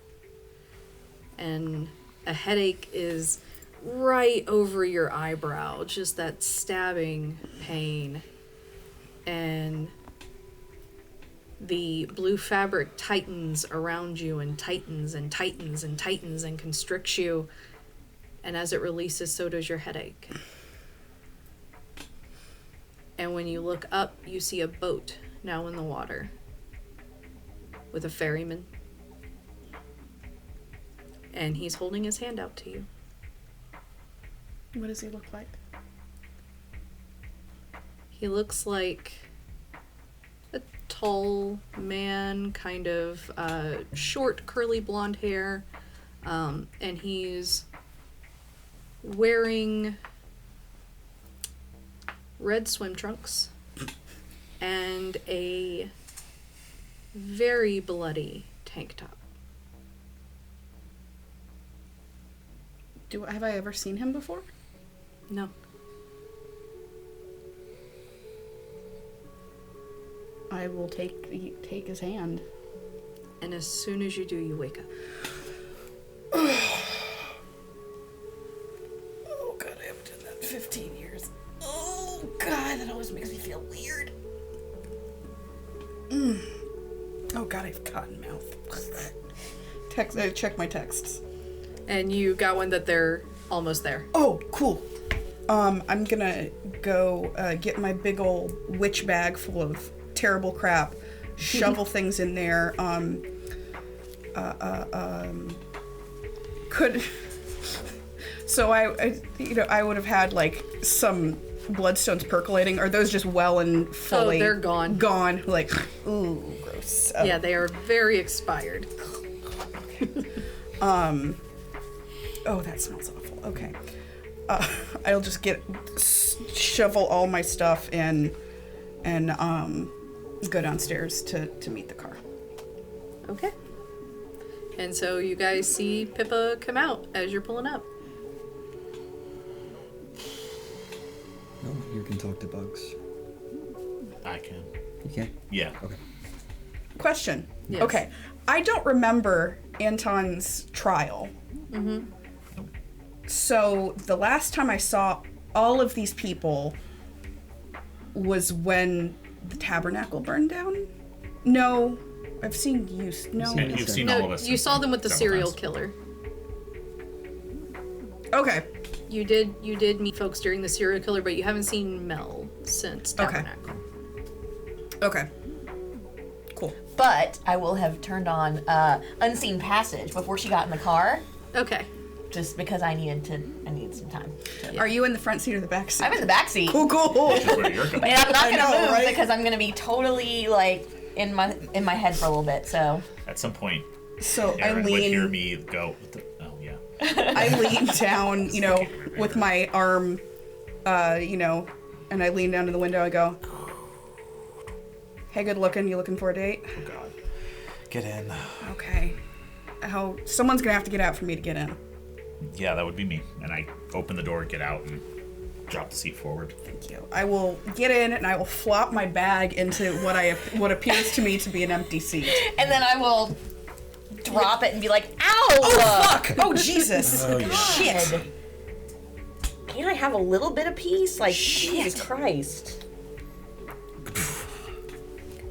And a headache is right over your eyebrow, just that stabbing pain. And the blue fabric tightens around you and tightens and tightens and tightens and constricts you. And as it releases, so does your headache. And when you look up, you see a boat now in the water with a ferryman. And he's holding his hand out to you. What does he look like? He looks like a tall man, kind of short, curly blonde hair. And he's wearing red swim trunks and a very bloody tank top. Have I ever seen him before? No. I will take his hand. And as soon as you do, you wake up. Oh god, I haven't done that in 15 years. Oh god, that always makes me feel weird. Oh god, I have cotton mouth. I check my texts. And you got one that they're almost there. Oh, cool. I'm gonna go get my big old witch bag full of terrible crap, shovel things in there. So I would have had like some bloodstones percolating. Are those just well and fully? Oh, they're gone. Gone. Like, ooh, gross. Yeah, they are very expired. Oh, that smells awful. Okay. I'll just shovel all my stuff and go downstairs to meet the car. Okay. And so you guys see Pippa come out as you're pulling up. No, you can talk to bugs. I can. You can? Yeah. Okay. Question. Yes. Okay. I don't remember Anton's trial. So the last time I saw all of these people was when the tabernacle burned down? No, I've seen you. No. Yeah, you've seen all of No, us. you saw them with the several serial times. killer. Okay. You did meet folks during the serial killer, but you haven't seen Mel since Okay. Tabernacle. Okay. Cool. But I will have turned on Unseen Passage before she got in the car, Okay. just because I needed some time. Are you in the front seat or the back seat? I'm in the back seat. Cool, cool. Which is where you're going. And I'm not I gonna know, move right? because I'm gonna be totally like in my head for a little bit. So At some point, So Aaron I would hear lean, me go, "What the- oh yeah. I lean down, you know, with my arm, you know, and I lean down to the window. I go, "Hey, good looking. You looking for a date?" Oh God. Get in. Okay. How? Someone's gonna have to get out for me to get in. Yeah, that would be me. And I open the door, get out, and drop the seat forward. Thank you. I will get in and I will flop my bag into what appears to me to be an empty seat. and then I will drop it and be like, "Ow! Oh fuck! Oh Jesus! Oh yeah. Shit! Can't I have a little bit of peace? Like, Jesus Shit. Christ!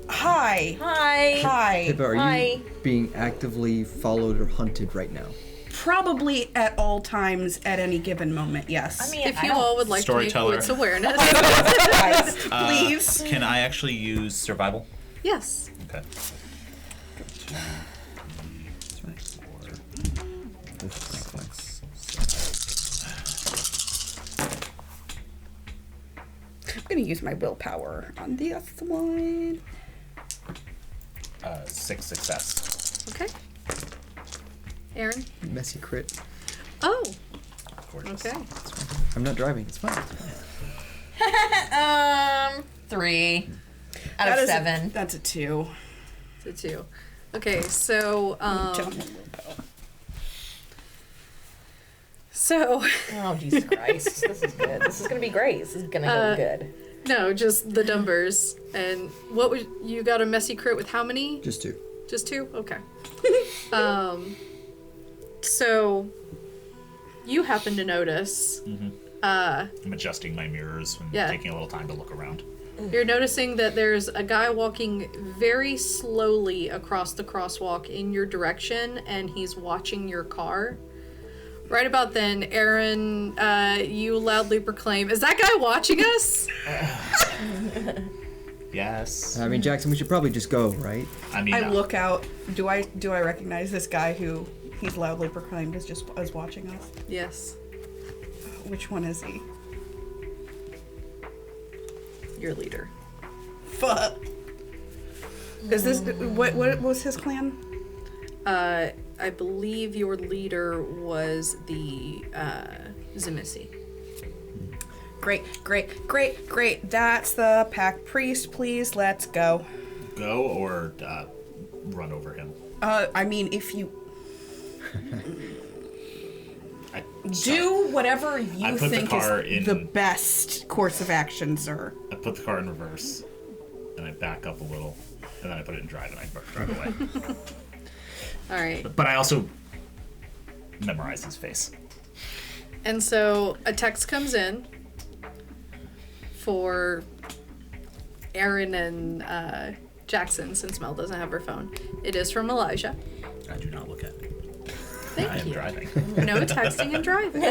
Hi. Hi. Hi. Pippa, are Hi. you being actively followed or hunted right now? Probably at all times at any given moment. Yes. I mean, If I you don't- all would like to make Storyteller. wits awareness. Christ, please. Can I actually use survival? Yes. Okay. I'm gonna use my willpower on this one. 6 success. Okay. Aaron? Messy crit. Oh, Gorgeous. okay. I'm not driving. It's fine. 3 out That of is 7. That's a 2. It's a 2. Okay, so, Don't have willpower. so, Oh, Jesus Christ. This is good. This is gonna be great. This is gonna go good. no, just the numbers. And what would, you got a messy crit with how many? Just 2. Just 2? Okay. So, you happen to notice, I'm adjusting my mirrors and Yeah. taking a little time to look around. you're noticing that there's a guy walking very slowly across the crosswalk in your direction, and he's watching your car. Right about then, Aaron, you loudly proclaim, "Is that guy watching us?" Yes. I mean, Jackson, we should probably just go, right? I mean, I look out. Do I recognize this guy who he's loudly proclaimed as watching us? Yes, Which one is he? your leader. Fuck. Is this what was his clan? I believe your leader was the Zemissi. Great. That's the pack priest. Please, let's go. go or run over him. I mean, if you I do whatever I you put the think car is in- the best course of action, sir. I put the car in reverse, and I back up a little, and then I put it in drive, and I drive away. All right. But I also memorize his face. And so a text comes in for Aaron and Jackson, since Mel doesn't have her phone. It is from Elijah. I do not look at it. Thank I am you. driving. No texting and driving.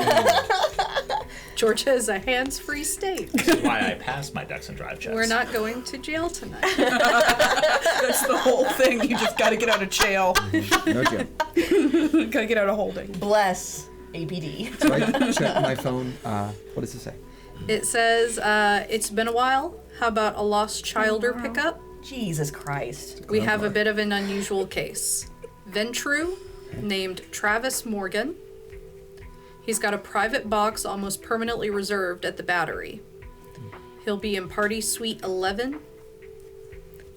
Georgia is a hands-free state. This is why I passed my Dex and Drive checks. We're not going to jail tonight. That's the whole thing. You just gotta get out of jail. No joke. Gotta get out of holding. Bless APD. So I check my phone. What does it say? It says, it's been a while. How about a lost childer pickup? Jesus Christ. We have a bit of an unusual case. Ventru, named Travis Morgan. He's got a private box almost permanently reserved at the Battery. He'll be in Party Suite 11.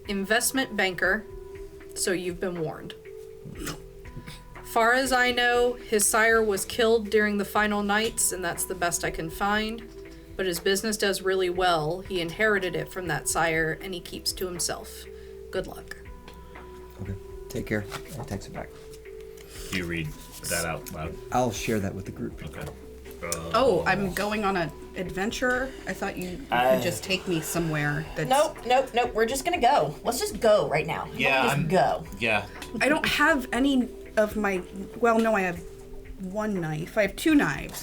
Investment banker, so you've been warned. Far as I know, his sire was killed during the final nights, and that's the best I can find. But his business does really well. He inherited it from that sire, and he keeps to himself. Good luck. Okay. Take care. I'll text it back. Do you read that out loud? I'll share that with the group. Okay. Oh, I'm going on an adventure? I thought you could just take me somewhere that's... Nope. We're just gonna go. Let's just go right now. Yeah, Let's go. Yeah. I don't have any of my... Well, no, I have one knife. I have two knives.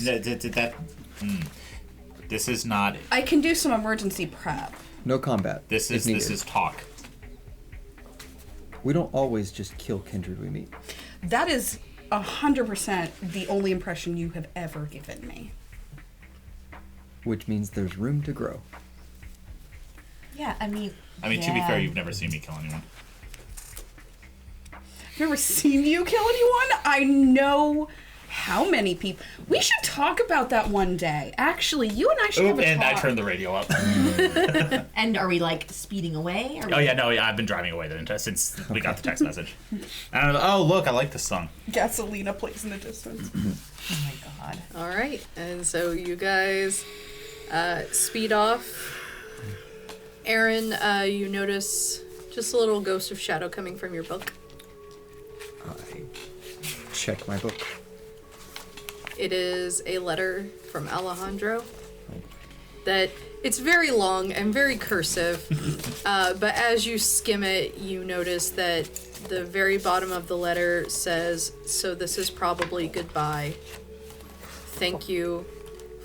This is not. I can do some emergency prep. No combat. This if needed. is talk. We don't always just kill kindred we meet. That is 100% the only impression you have ever given me. Which means there's room to grow. Yeah, I mean, To be fair, you've never seen me kill anyone. I've never seen you kill anyone. I know how many people. We should talk about that one day. Actually, you and I should have a And talk. I turned the radio up. And are we like speeding away? Oh yeah, no, yeah, I've been driving away since we got the text message. And oh look, I like this song. Gasolina plays in the distance. Oh my god. All right, and so you guys speed off. Aaron, you notice just a little ghost of shadow coming from your book. I check my book. It is a letter from Alejandro. That it's very long and very cursive, but as you skim it, you notice that the very bottom of the letter says, "So this is probably goodbye. Thank you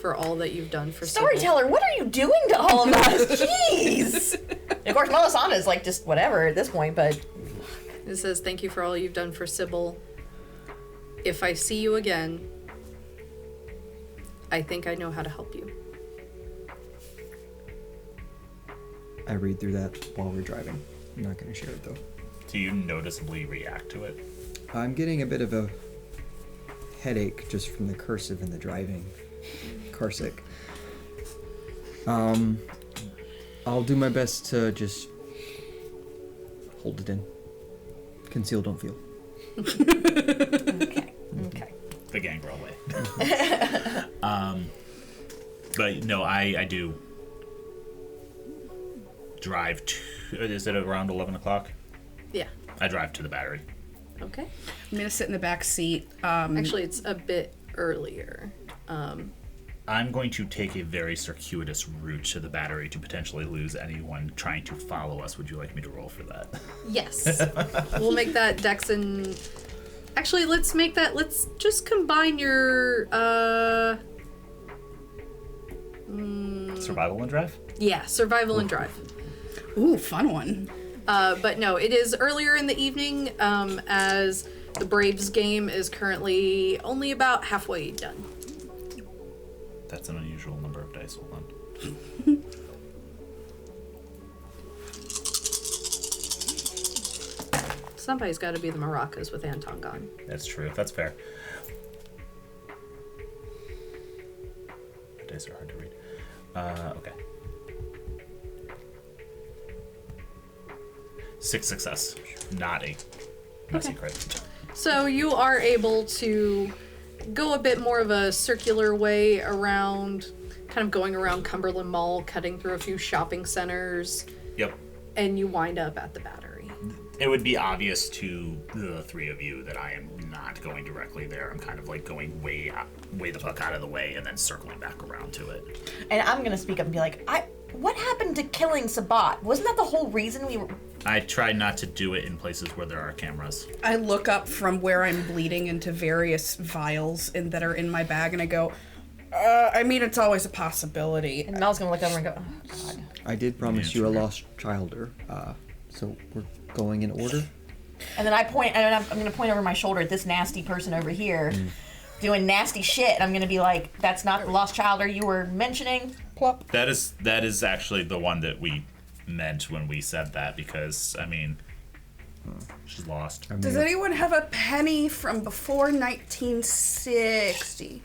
for all that you've done for Sybil." Storyteller, what are you doing to all of us? Jeez. And of course, Melisandre is like just whatever at this point, but It says, "Thank you for all you've done for Sybil. If I see you again, I think I know how to help you." I read through that while we're driving. I'm not going to share it though. Do you noticeably react to it? I'm getting a bit of a headache just from the cursive and the driving. Carsick. I'll do my best to just hold it in. Conceal, don't feel. okay. The gangrel way. But no, I do drive to. Is it around 11 o'clock? Yeah. I drive to the battery. Okay. I'm gonna sit in the back seat. Actually, it's a bit earlier. I'm going to take a very circuitous route to the battery to potentially lose anyone trying to follow us. Would you like me to roll for that? Yes. We'll make that Dex and... Actually, let's just combine your, Survival and drive? Yeah, survival and drive. Ooh, fun one. But no, it is earlier in the evening, as the Braves game is currently only about halfway done. That's an unusual number of dice. Hold on. Somebody's got to be the maracas with Anton gone. That's true. That's fair. The dice are hard to read. Okay. 6 success. Not a messy crit. So you are able to go a bit more of a circular way around, kind of going around Cumberland Mall, cutting through a few shopping centers, Yep. and you wind up at the battery. It would be obvious to the three of you that I am not going directly there. I'm kind of like going way the fuck out of the way and then circling back around to it. And I'm gonna speak up and be like, what happened to killing Sabat? Wasn't that the whole reason we were... I try not to do it in places where there are cameras. I look up from where I'm bleeding into various vials that are in my bag, and I go, I mean, it's always a possibility. And Mel's gonna look over and go, oh, God. I did promise you a lost childer, so we're going in order. And then I'm gonna point over my shoulder at this nasty person over here doing nasty shit, and I'm gonna be like, that's not the lost childer you were mentioning? Plop. That is actually the one that we meant when we said that, because I mean, she's lost. Does anyone have a penny from before 1960?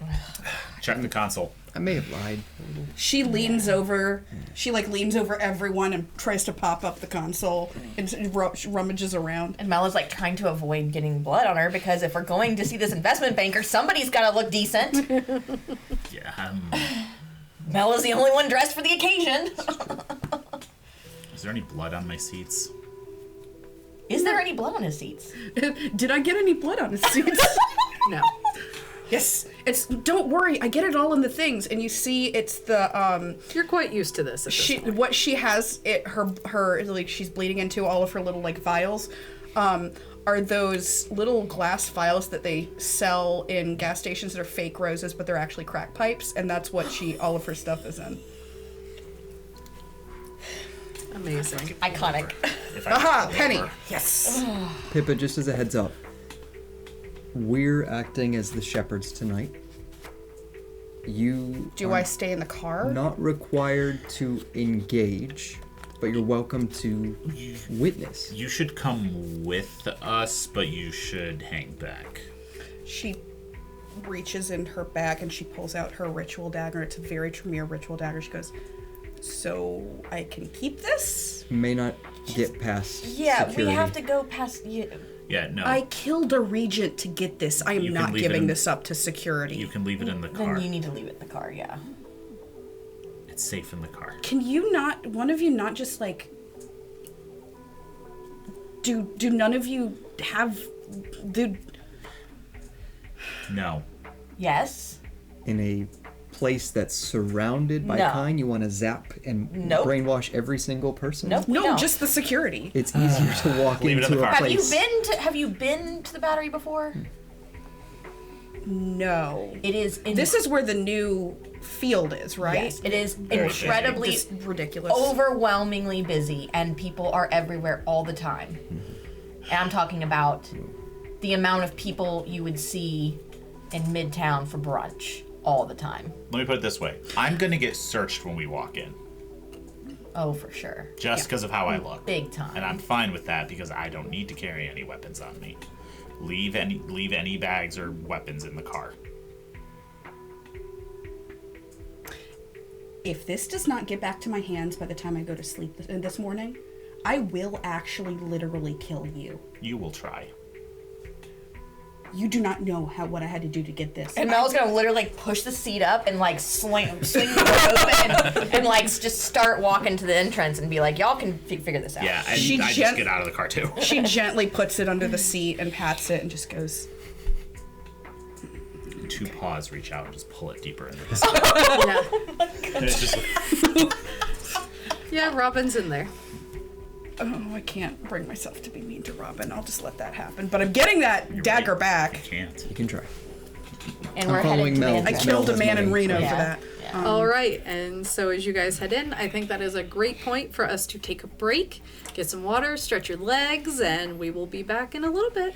Check the console. I may have lied. She leans over. She leans over everyone and tries to pop up the console and rummages around. And Mel is like trying to avoid getting blood on her, because if we're going to see this investment banker, somebody's gotta look decent. Yeah. Mel is the only one dressed for the occasion. Is there any blood on my seats? Is there any blood on his seats? Did I get any blood on his seats? No. Yes. Don't worry, I get it all in the things, and you see it's the You're quite used to this at this point. what she has her like she's bleeding into all of her little like vials are those little glass vials that they sell in gas stations that are fake roses, but they're actually crack pipes, and that's what all of her stuff is in. Amazing. Iconic. Aha, Penny. Yes. Pippa, just as a heads up, we're acting as the shepherds tonight. You Do I stay in the car? not required to engage, but you're welcome to witness. You should come with us, but you should hang back. She reaches in her bag and she pulls out her ritual dagger. It's a very Tremere ritual dagger. She goes, "So I can keep this?" May not get past Yeah, security. we have to go past you. Yeah, no. I killed a regent to get this. I am You can not leave it giving in- this up to security. You can leave it in the car. Then you need to leave it in the car, yeah. It's safe in the car. Can you not, one of you not just like, do none of you have, No. Yes. In a place that's surrounded by No. kind, you want to zap and Nope. brainwash every single person? Nope. no, No. just the security. It's easier to walk Leave it in into the a car. place. Have you been to the battery before? No. It is This is where the new field is, right? Yes, it is Very busy. incredibly Just ridiculous. overwhelmingly busy, and people are everywhere all the time. And I'm talking about the amount of people you would see in Midtown for brunch all the time. Let me put it this way. I'm going to get searched when we walk in. Oh, for sure. Just because of how I look. Big time. And I'm fine with that because I don't need to carry any weapons on me. Leave any bags or weapons in the car. If this does not get back to my hands by the time I go to sleep this morning, I will actually literally kill you. You will try. You do not know what I had to do to get this. And Mel's gonna literally like push the seat up and like swing the door open and like just start walking to the entrance and be like, y'all can figure this out. Yeah, and She I just get out of the car too. She gently puts it under the seat and pats it and just goes, Two paws reach out and just pull it deeper into the side. Yeah. And it's just Yeah, Robin's in there. "Oh, I can't bring myself to be mean to Robin. I'll just let that happen." But I'm getting that dagger right. back. can't. You can try. And I'm we're following headed to Mel. the I entrance. killed a has man in money. Reno Yeah. for that. Yeah. All right, and so as you guys head in, I think that is a great point for us to take a break, get some water, stretch your legs, and we will be back in a little bit.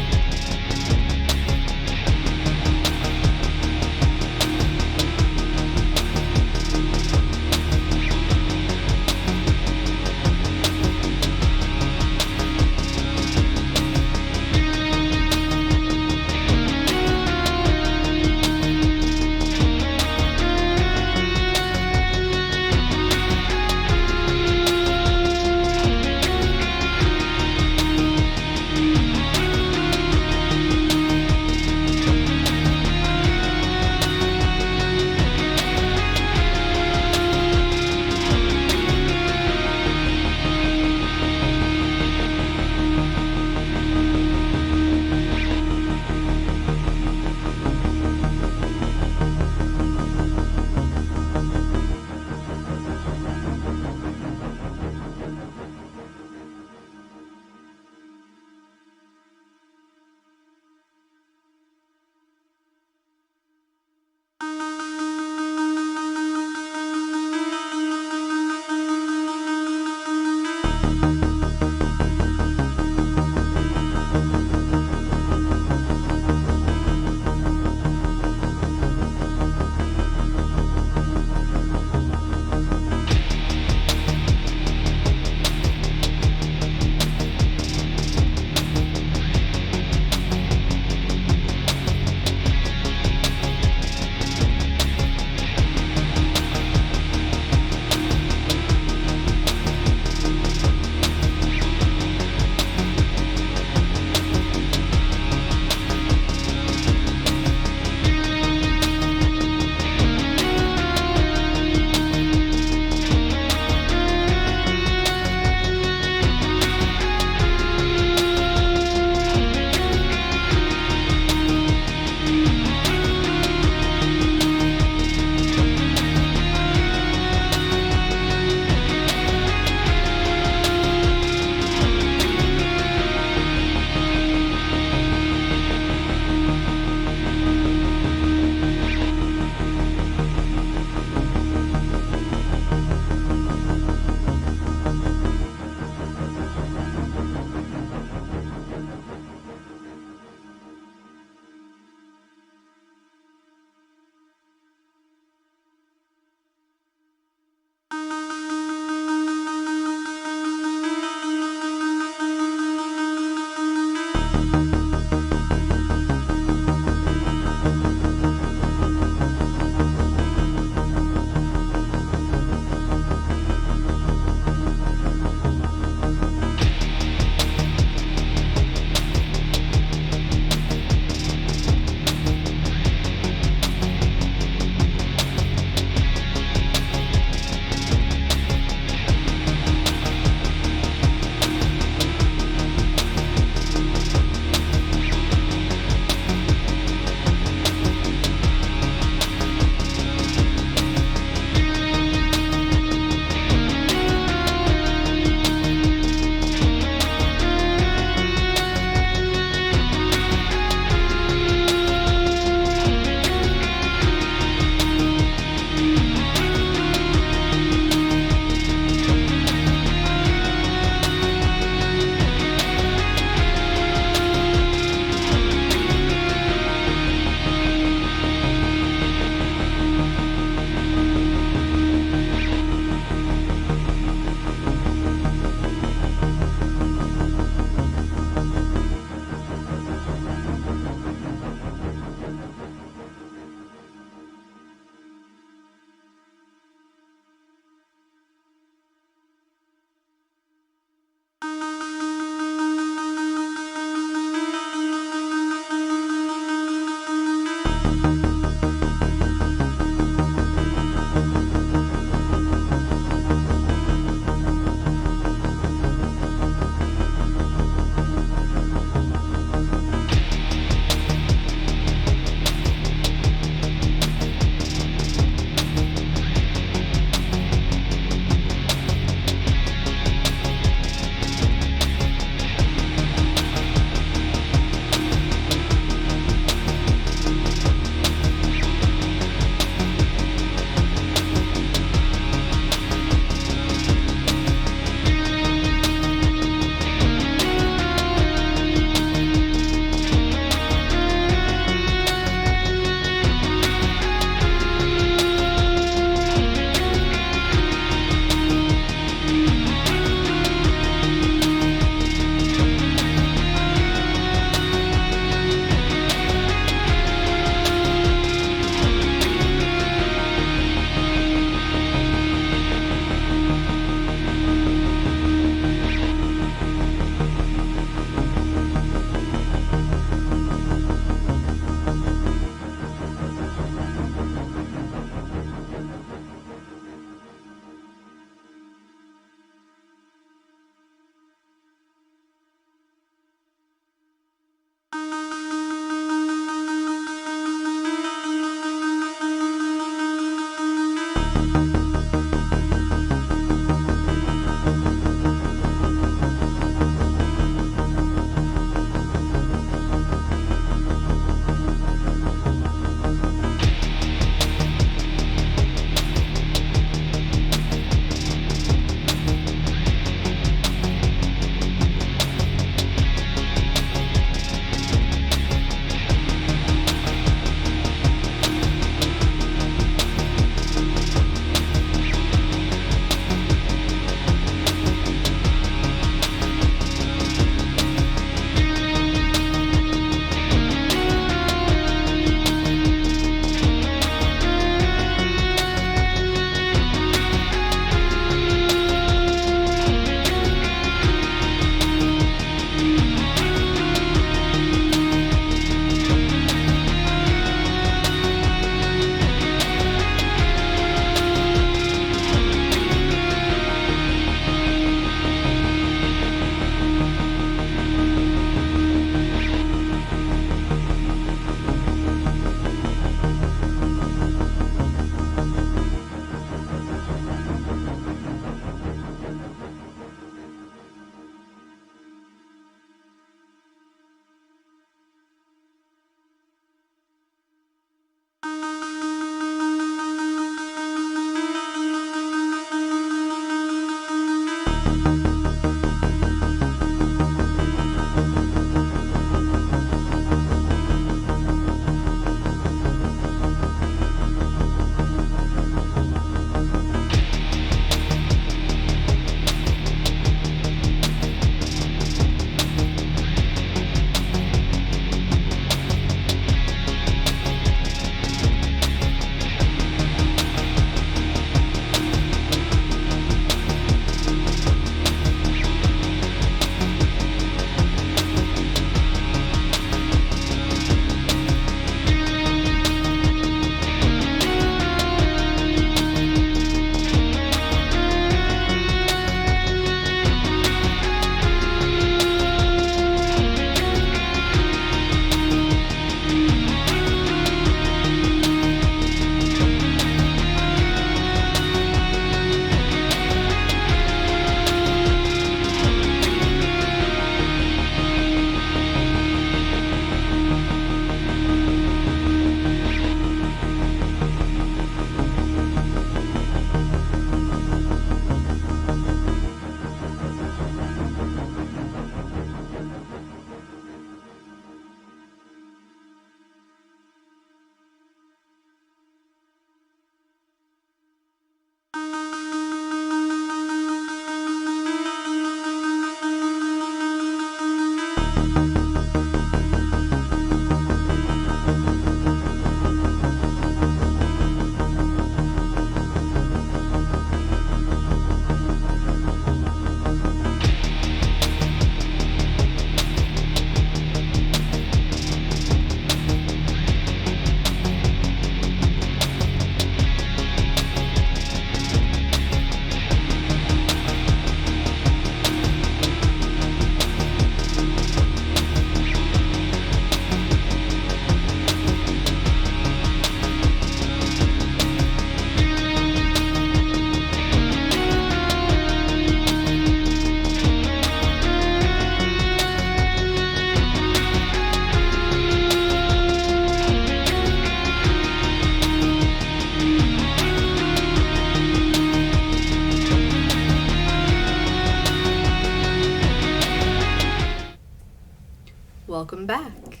Welcome back.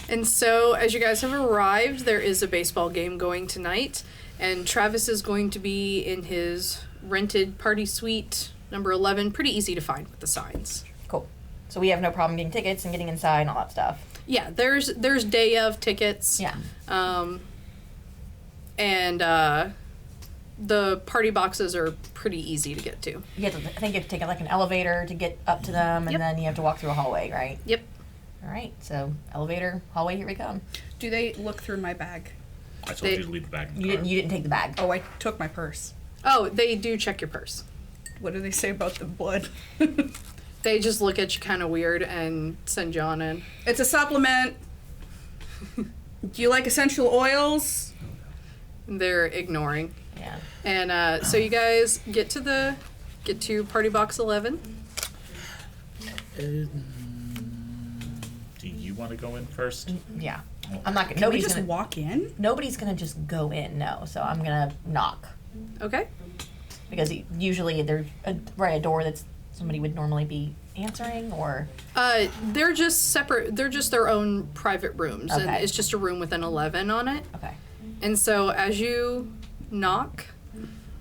And so, as you guys have arrived, there is a baseball game going tonight, and Travis is going to be in his rented party suite, number 11. Pretty easy to find with the signs. Cool. So we have no problem getting tickets and getting inside and all that stuff. Yeah, there's day of tickets. Yeah. And the party boxes are pretty easy to get to. You have to, I think you have to take like an elevator to get up to them, and Yep. then you have to walk through a hallway, right? Yep. All right. So elevator, hallway, here we come. Do they look through my bag? I told They- you to leave the bag in the You car. didn't take the bag. Oh, I took my purse. Oh, they do check your purse. What do they say about the blood? They just look at you kind of weird and send you on in. It's a supplement. Do you like essential oils? They're ignoring. Yeah. And so you guys get to party box 11. Do you want to go in first? Yeah. I'm not gonna. Can we Nobody's just gonna. walk in? Nobody's gonna just go in. No. So I'm gonna knock Okay. because usually there's a door that's somebody would normally be answering, or They're just separate. They're just their own private rooms, and Okay. it's just a room with an 11 on it. okay. And so as you knock,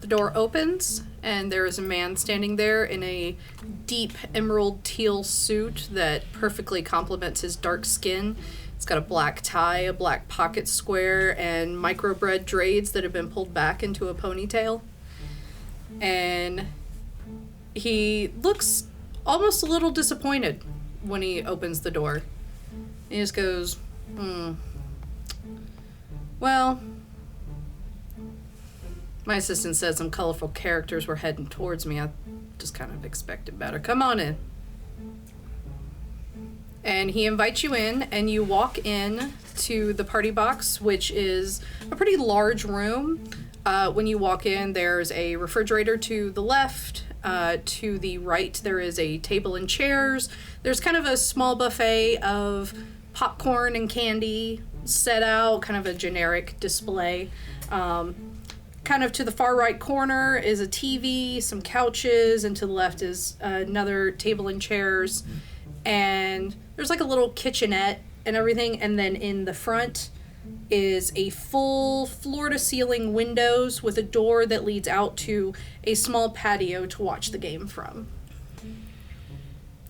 the door opens, and there is a man standing there in a deep emerald teal suit that perfectly complements his dark skin. It's got a black tie, a black pocket square, and microbread braids that have been pulled back into a ponytail. And he looks almost a little disappointed when he opens the door. He just goes, well, my assistant said some colorful characters were heading towards me. I just kind of expected better. Come on in. And he invites you in, and you walk in to the party box, which is a pretty large room. When you walk in, there's a refrigerator to the left. To the right, there is a table and chairs. There's kind of a small buffet of popcorn and candy set out, kind of a generic display. Kind of to the far right corner is a TV, some couches, and to the left is another table and chairs. And there's like a little kitchenette and everything. And then in the front is a full floor-to-ceiling windows with a door that leads out to a small patio to watch the game from.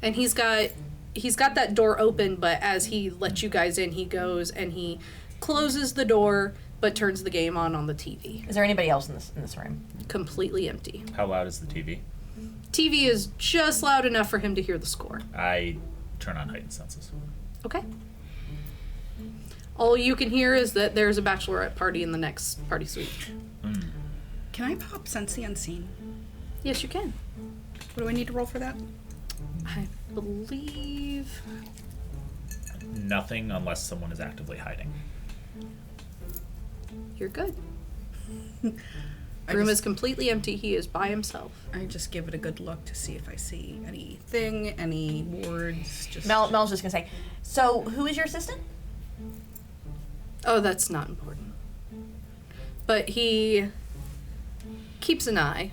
And he's got that door open, but as he lets you guys in, he goes and he closes the door, but turns the game on the TV. Is there anybody else in this room? Completely empty. How loud is the TV? TV is just loud enough for him to hear the score. I turn on heightened senses. Okay. All you can hear is that there's a bachelorette party in the next party suite. Can I pop Sense the Unseen? Yes, you can. What do I need to roll for that? I believe... Nothing unless someone is actively hiding. You're good. I Room just- is completely empty. He is by himself. I just give it a good look to see if I see anything, any words. Just Mel's just gonna say. So who is your assistant? Oh, that's not important. But he keeps an eye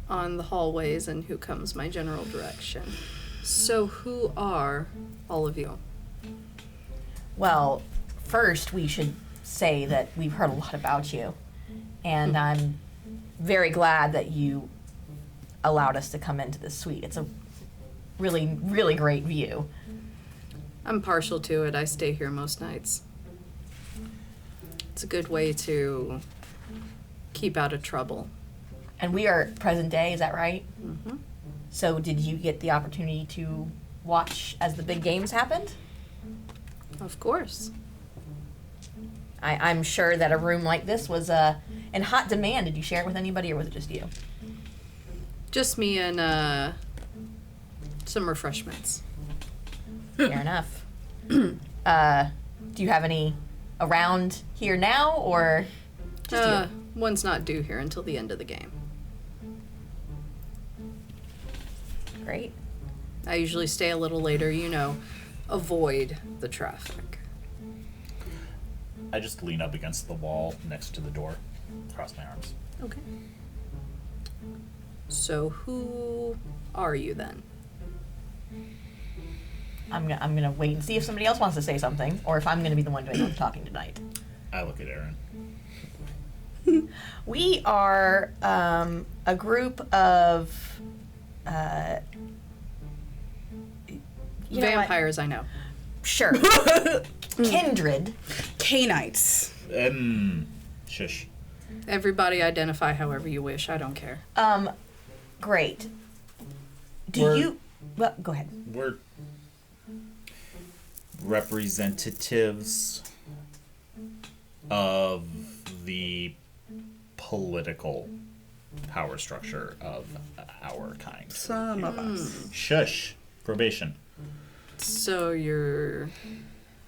on the hallways and who comes my general direction. So who are all of you? Well, first we should say that we've heard a lot about you, and I'm very glad that you allowed us to come into this suite. It's a really, really great view. I'm partial to it. I stay here most nights. It's a good way to keep out of trouble. And we are present day, is that right? Mm-hmm. So did you get the opportunity to watch as the big games happened? Of course. I'm sure that a room like this was in hot demand. Did you share it with anybody, or was it just you? Just me and some refreshments. Fair enough. Do you have any around here now, or just you? One's not due here until the end of the game. Great. I usually stay a little later, avoid the traffic. I just lean up against the wall next to the door, cross my arms. Okay. So who are you then? I'm gonna wait and see if somebody else wants to say something, or if I'm gonna be the one doing all the talking tonight. I look at Aaron. We are a group of you know what? Vampires, I know. Sure. Kindred. Canites. Shush. Everybody identify however you wish. I don't care. Great. Well, go ahead. We're representatives of the political power structure of our kind. Some of us. Shush. Probation. So you're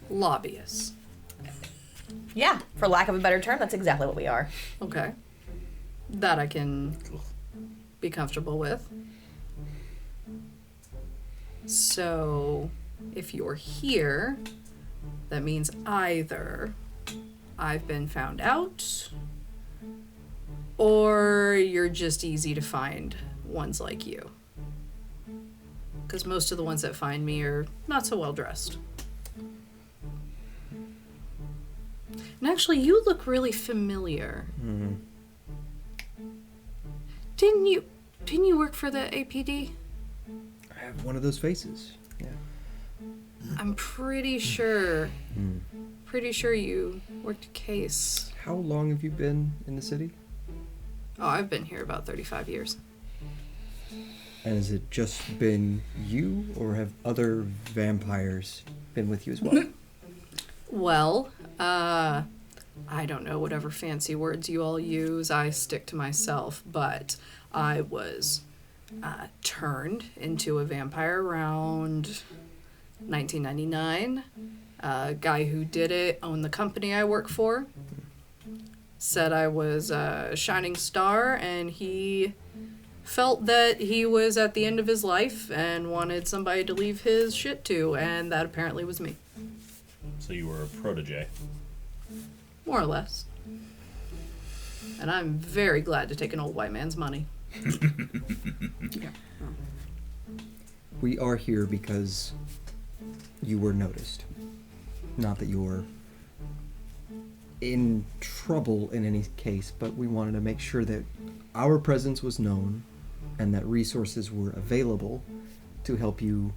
lobbyists. Yeah, for lack of a better term, that's exactly what we are. Okay. That I can be comfortable with. So, if you're here, that means either I've been found out, or you're just easy to find ones like you. Because most of the ones that find me are not so well dressed. And actually, you look really familiar. Mm-hmm. Didn't you work for the APD? I have one of those faces. Yeah. I'm pretty sure. Pretty sure you worked a case. How long have you been in the city? Oh, I've been here about 35 years. And has it just been you, or have other vampires been with you as well? Well, I don't know whatever fancy words you all use. I stick to myself, but I was turned into a vampire around 1999. A guy who did it owned the company I work for. Said I was a shining star, and he felt that he was at the end of his life and wanted somebody to leave his shit to, and that apparently was me. So you were a protege. More or less. And I'm very glad to take an old white man's money. Yeah. We are here because you were noticed. Not that you're in trouble in any case, but we wanted to make sure that our presence was known and that resources were available to help you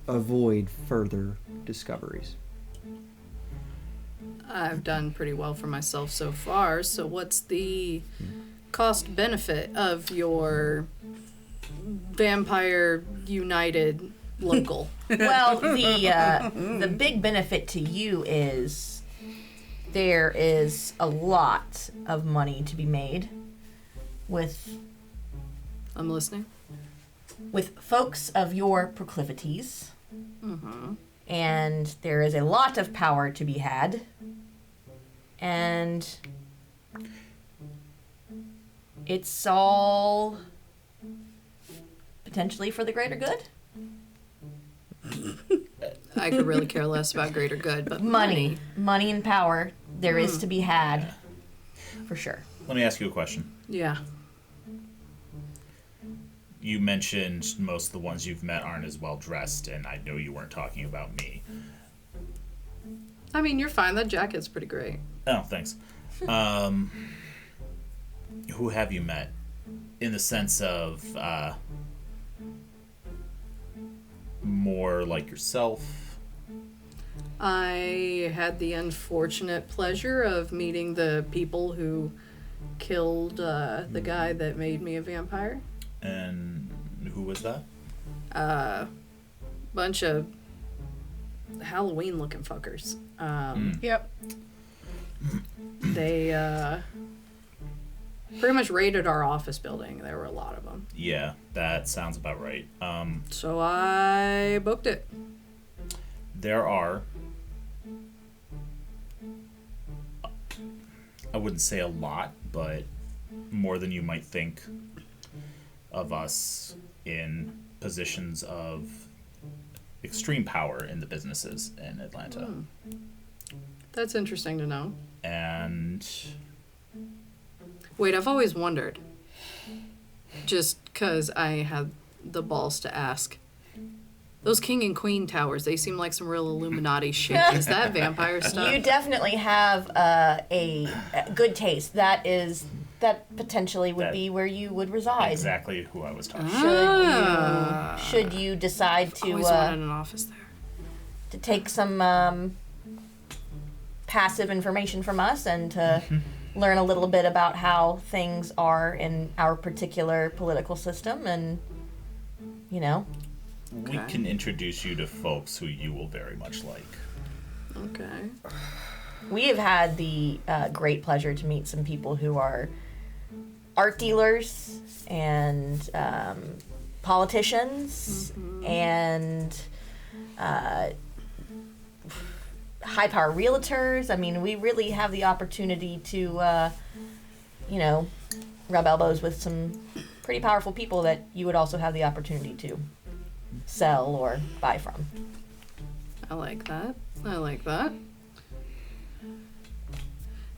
avoid further discoveries. I've done pretty well for myself so far, so what's the cost benefit of your Vampire United local? Well, the big benefit to you is there is a lot of money to be made with I'm listening. folks of your proclivities. Mm-hmm. And there is a lot of power to be had. And it's all potentially for the greater good. I could really care less about greater good, but Money and power, there is to be had. For sure. Let me ask you a question. Yeah. You mentioned most of the ones you've met aren't as well dressed, and I know you weren't talking about me. I mean, you're fine. That jacket's pretty great. Oh, thanks. Who have you met? In the sense of more like yourself? I had the unfortunate pleasure of meeting the people who killed the guy that made me a vampire. And who was that? Bunch of Halloween-looking fuckers. Yep. They pretty much raided our office building. There were a lot of them. Yeah, that sounds about right. So I booked it. There are, I wouldn't say a lot, but more than you might think of us in positions of extreme power in the businesses in Atlanta. That's interesting to know. And Wait, I've always wondered, just because I had the balls to ask, Those king and queen towers, they seem like some real Illuminati shit. Is that vampire stuff? You definitely have a good taste. That potentially would be where you would reside. Exactly who I was talking about. Should you decide to Always wanted an office there. to take some passive information from us and to learn a little bit about how things are in our particular political system, and We can introduce you to folks who you will very much like. Okay. we have had the great pleasure to meet some people who are art dealers and politicians and high power realtors. I mean, we really have the opportunity to, rub elbows with some pretty powerful people that you would also have the opportunity to sell or buy from. I like that.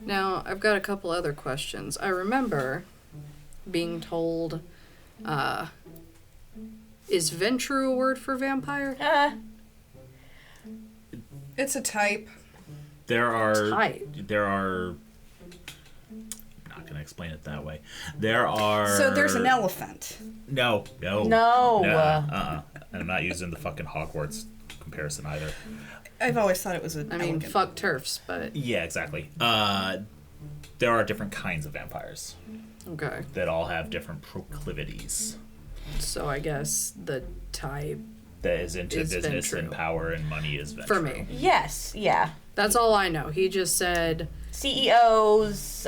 Now, I've got a couple other questions. I remember being told, is Ventru a word for vampire? It's a type. There are. Type. I'm not going to explain it that way. There are. So there's an elephant. No. No. And I'm not using the fucking Hogwarts comparison either. I've always thought it was an I mean, elegant. fuck turfs, but... Yeah, exactly. There are different kinds of vampires Okay. that all have different proclivities. So I guess the type... That is into Is business Ventru. and power and money is Ventru. For me. Yes, yeah. That's all I know. He just said... CEOs,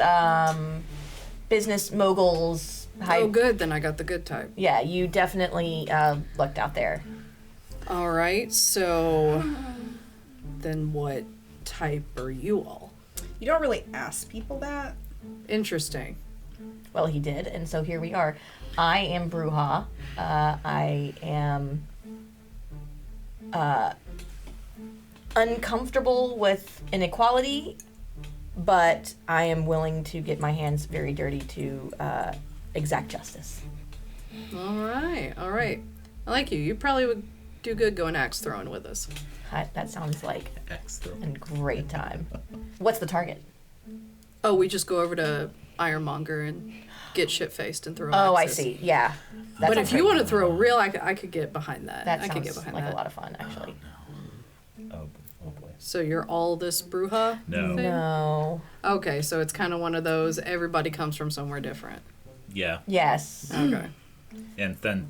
business moguls. Oh, good. Then I got the good type. Yeah, you definitely lucked out there. All right. So then what type are you all? You don't really ask people that. Interesting. Well, he did, and so here we are. I am Bruja. I am uncomfortable with inequality, but I am willing to get my hands very dirty to exact justice. All right. I like you. You probably would do good going axe throwing with us. That sounds like Excellent. a great time. What's the target? Oh, we just go over to Ironmonger and get shit-faced and throw Oh, I axes. see. Yeah. That But sounds if you great. want to throw real, I could get behind that. That I could get sounds behind like that. a lot of fun, actually. Oh boy. So you're all this Bruja No. thing? No. Okay, so it's kind of one of those, everybody comes from somewhere different. Yeah. Yes. Okay. And then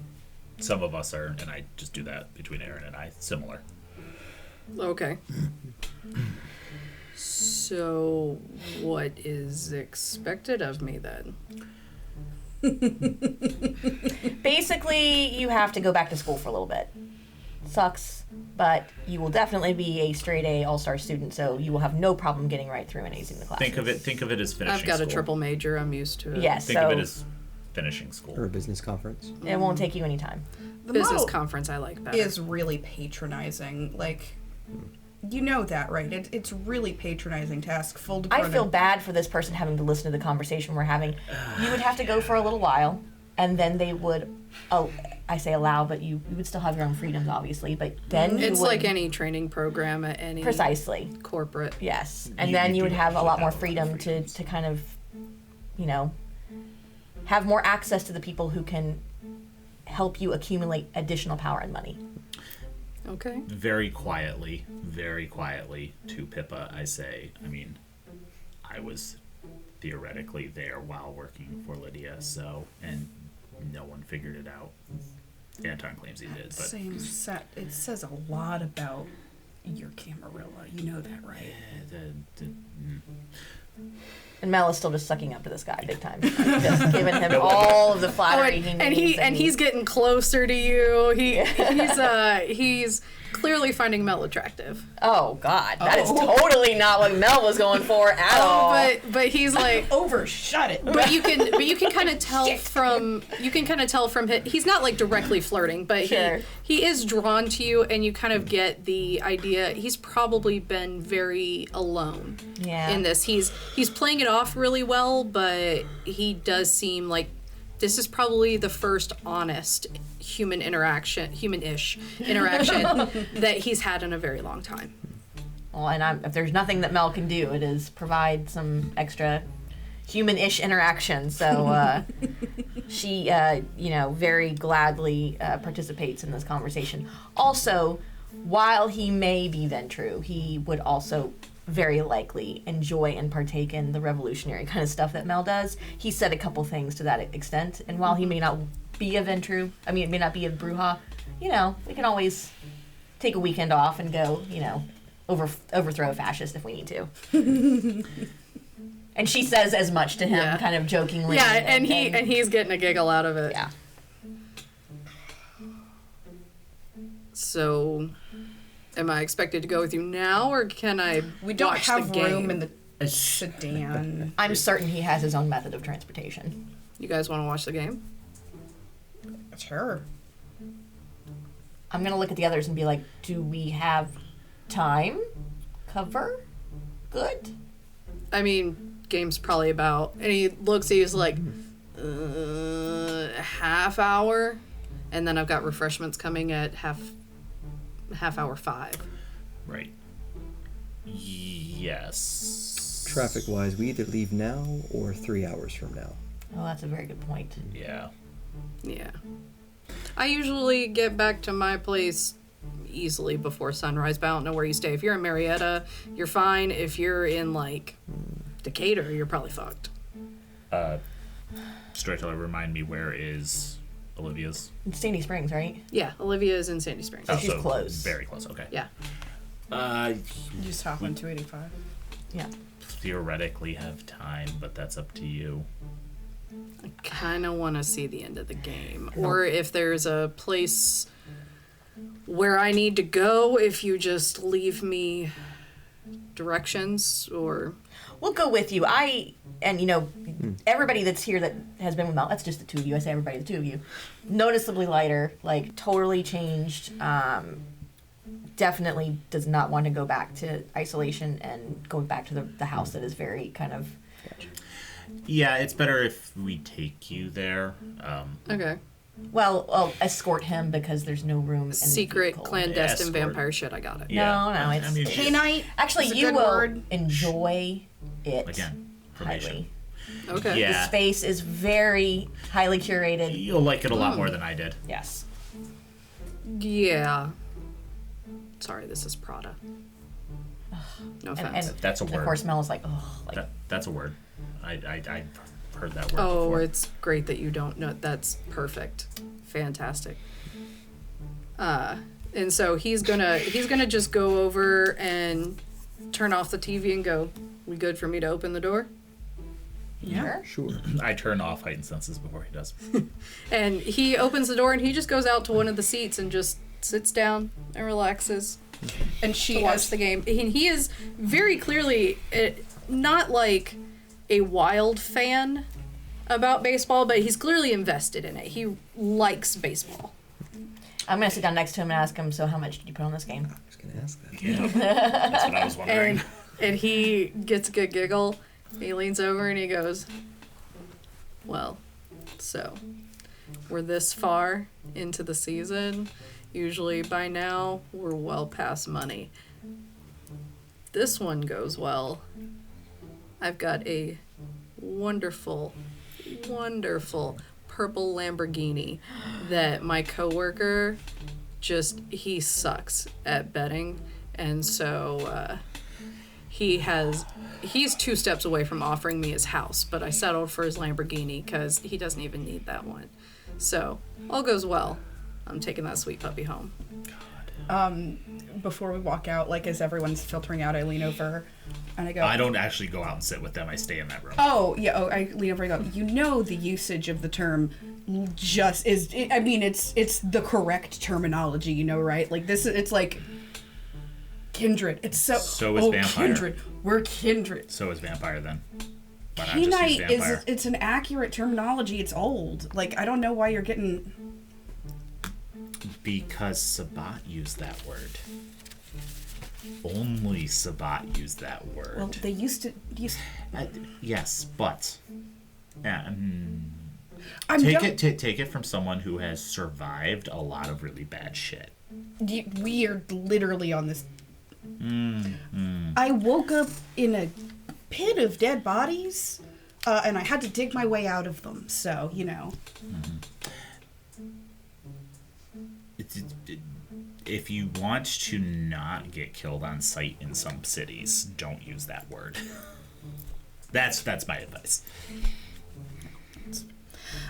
some of us are, and I just do that between Aaron and I, similar. Okay. So what is expected of me then? Basically, you have to go back to school for a little bit. Sucks, but you will definitely be a straight A all-star student, so you will have no problem getting right through and acing the classes. Think of it as finishing I've got school. a triple major. I'm used to it. Yes, Think so of it as finishing school. Or a business conference. it won't take you any time. The Business model conference I like better. is really patronizing. Like, you know that, right? It's really patronizing to ask full I department. feel bad for this person having to listen to the conversation we're having. You would have to go for a little while, and then they would, I say allow, but you would still have your own freedoms, obviously, but then you It's would, like any training program at any precisely, corporate. yes. And You- then you you would do have a lot more have freedom to freedoms. kind of, have more access to the people who can help you accumulate additional power and money. Okay. Very quietly to Pippa, I say, I was theoretically there while working for Lydia, and no one figured it out. Anton claims he did, but Same set. It says a lot about your Camarilla. You know that, right? And Mel is still just sucking up to this guy big time. Just giving him all of the flattery he needs. and he's getting closer to you. He's clearly finding Mel attractive. Oh God, that is totally not what Mel was going for at all. But he's like Overshot it. but you can kind of tell from he's not like directly flirting, but Sure. he is drawn to you, and you kind of get the idea he's probably been very alone Yeah. in this. He's playing it off really well, but he does seem like This is probably the first honest human-ish interaction that he's had in a very long time. Well, and if there's nothing that Mel can do, it is provide some extra human-ish interaction. So she, very gladly participates in this conversation. Also, while he may be Ventru, he would also very likely enjoy and partake in the revolutionary kind of stuff that Mel does. He said a couple things to that extent, and while he may not be a Ventru, it may not be a Bruja, we can always take a weekend off and go, overthrow a fascist if we need to. And she says as much to him, kind of jokingly. Yeah, and he's getting a giggle out of it. Yeah. So, am I expected to go with you now, or can I We don't watch have the game? room in the sedan. I'm certain he has his own method of transportation. You guys want to watch the game? Sure. I'm going to look at the others and be like, do we have time? Cover? Good? I mean, game's probably about, and he looks, he's like, half hour, and then I've got refreshments coming at half hour 5. Right. Yes. Traffic-wise, we either leave now or 3 hours from now. Oh, that's a very good point. Yeah. Yeah. I usually get back to my place easily before sunrise, but I don't know where you stay. If you're in Marietta, you're fine. If you're in, Decatur, you're probably fucked. Storyteller, remind me, where is Olivia's? It's Sandy Springs, right? Yeah, Olivia is in Sandy Springs. she's close. Very close, okay. Yeah. You just hop on 285. Yeah. Theoretically have time, but that's up to you. I kind of want to see the end of the game. Or if there's a place where I need to go, if you just leave me directions, or... We'll go with you. Everybody that's here that has been with Mel, that's just the two of you. I say everybody, the two of you. Noticeably lighter, totally changed. Definitely does not want to go back to isolation and go back to the house that is very kind of... Yeah, it's better if we take you there. Okay. Well, I'll escort him because there's no room in the Secret, vehicle. clandestine Escort. vampire shit, I got it. No, it's... K-Night. Actually, is a you good will word. enjoy it Again, highly. probation. Okay. The Yeah. space is very highly curated. You'll like it a lot more than I did. Yes. Yeah. Sorry, this is Prada. No offense. And That's a of word. course, Mel is like, oh, That's a word. I heard that word Oh, before. it's great that you don't know. That's perfect. Fantastic. And so he's gonna just go over and turn off the TV and go, we good for me to open the door? Yeah. Sure. I turn off heightened senses before he does. And he opens the door and he just goes out to one of the seats and just sits down and relaxes And to she watch the game. And he is very clearly not like a wild fan about baseball, but he's clearly invested in it. He likes baseball. I'm going to sit down next to him and ask him, so how much did you put on this game? I was going to ask that. Yeah. That's what I was wondering. And he gets a good giggle. He leans over and he goes, well, so we're this far into the season. Usually by now we're well past money. This one goes well. I've got a wonderful, wonderful purple Lamborghini that my coworker he sucks at betting, and so he's 2 steps away from offering me his house, but I settled for his Lamborghini because he doesn't even need that one. So all goes well. I'm taking that sweet puppy home. Before we walk out, as everyone's filtering out, I lean over and I go, I don't actually go out and sit with them. I stay in that room. I lean over and I go, the usage of the term just is, it's the correct terminology, right? It's like kindred. It's So is vampire. Kindred. We're kindred. So is vampire then. Why not just use K-Night vampire? it's an accurate terminology. It's old. I don't know why you're getting... Because Sabat used that word. Only Sabat used that word. Well, they used to... Yes, but... Take it from someone who has survived a lot of really bad shit. We are literally on this. I woke up in a pit of dead bodies, and I had to dig my way out of them. So, you know. If you want to not get killed on sight in some cities, don't use that word. That's my advice.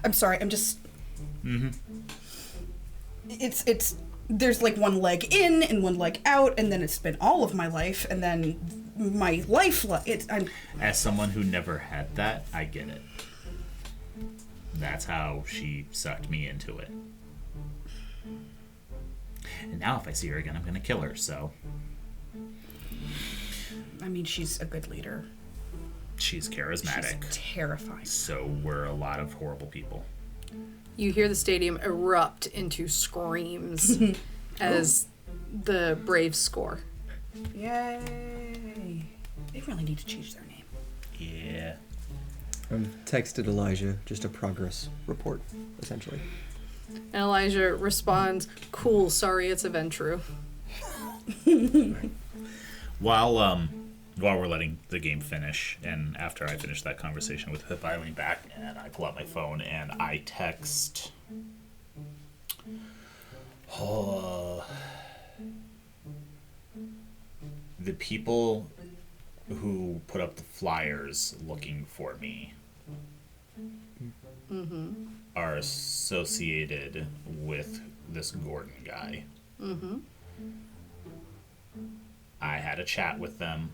I'm sorry. I'm just. It's. There's like one leg in and one leg out, and then it's been all of my life, and then my life. As someone who never had that, I get it. That's how she sucked me into it. And now if I see her again, I'm going to kill her, so. I mean, she's a good leader. She's charismatic. She's terrifying. So we're a lot of horrible people. You hear the stadium erupt into screams as the Braves score. Yay. They really need to change their name. Yeah. Texted Elijah, just a progress report, essentially. And Elijah responds, "Cool, sorry, it's a Ventru." While we're letting the game finish, and after I finish that conversation with Pippa, I lean back and I pull out my phone and I text. The people who put up the flyers looking for me are associated with this Gordon guy. I had a chat with them.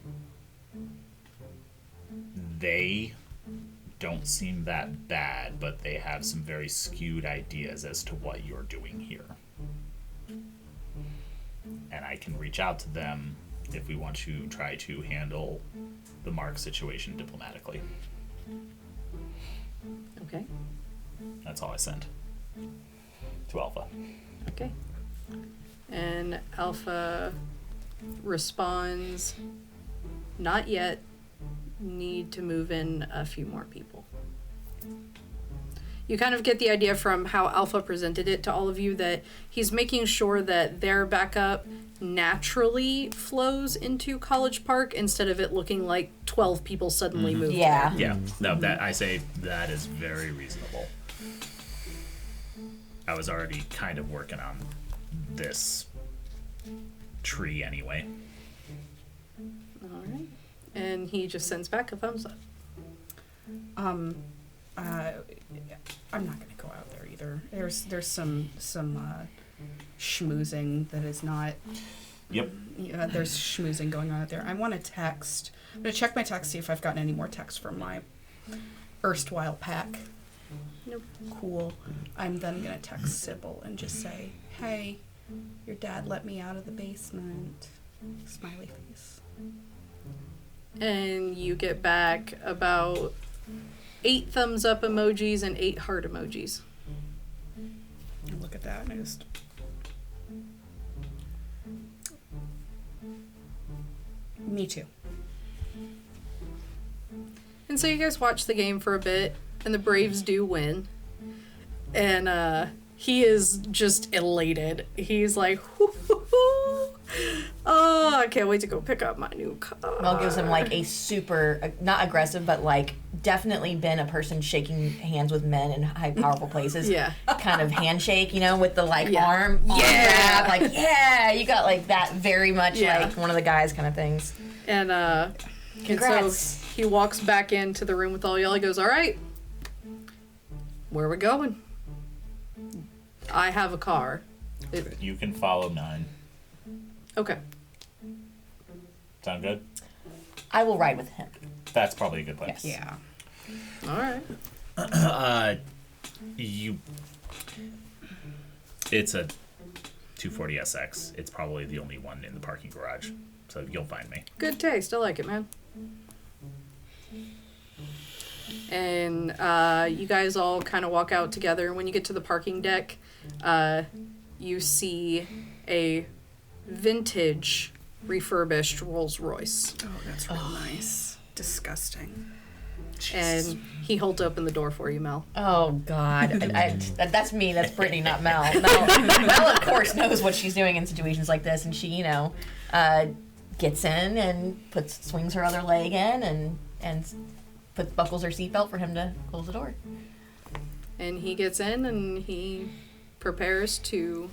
They don't seem that bad, but they have some very skewed ideas as to what you're doing here. And I can reach out to them if we want to try to handle the Mark situation diplomatically. Okay. That's all I sent to Alpha. Okay. And Alpha responds, "Not yet. Need to move in a few more people." You kind of get the idea from how Alpha presented it to all of you that he's making sure that their backup naturally flows into College Park instead of it looking like 12 people suddenly moved Yeah. there. Yeah, no, that I say that is very reasonable. I was already kind of working on this tree anyway. All right. And he just sends back a thumbs up. I'm not gonna go out there either. There's some schmoozing that is not. Yep. Yeah, there's schmoozing going on out there. I want to text. I'm gonna check my text, see if I've gotten any more texts from my erstwhile pack. Nope. Cool. I'm then gonna text Sybil and just say, "Hey, your dad let me out of the basement." Smiley face. And you get back about 8 thumbs up emojis and 8 heart emojis. And look at that, and I just. Me too. And so you guys watch the game for a bit, and the Braves do win. And he is just elated. He's like, "Hoo-hoo-hoo. Oh, I can't wait to go pick up my new car." Mel gives him like a super, not aggressive, but like definitely been a person shaking hands with men in high powerful places. Yeah. Kind of handshake, you know, with the like Yeah. arm Yeah. grab. Like, yeah, you got like that very much Yeah. like one of the guys kind of things. And Congrats. so he walks back into the room with all y'all. He goes, "All right, where are we going? I have a car." You can follow 9. Okay. Sound good? I will ride with him. That's probably a good plan. Yes. Yeah. All right. It's a 240 SX. It's probably the only one in the parking garage, so you'll find me. Good taste. I like it, man. And you guys all kind of walk out together. And when you get to the parking deck, you see a vintage refurbished Rolls Royce. Oh, that's real nice. Disgusting. and he holds open the door for you, Mel. Oh, God. That's me. That's Brittany, not Mel. Mel, of course, knows what she's doing in situations like this, and she, gets in and swings her other leg in and buckles her seatbelt for him to close the door. And he gets in and he prepares to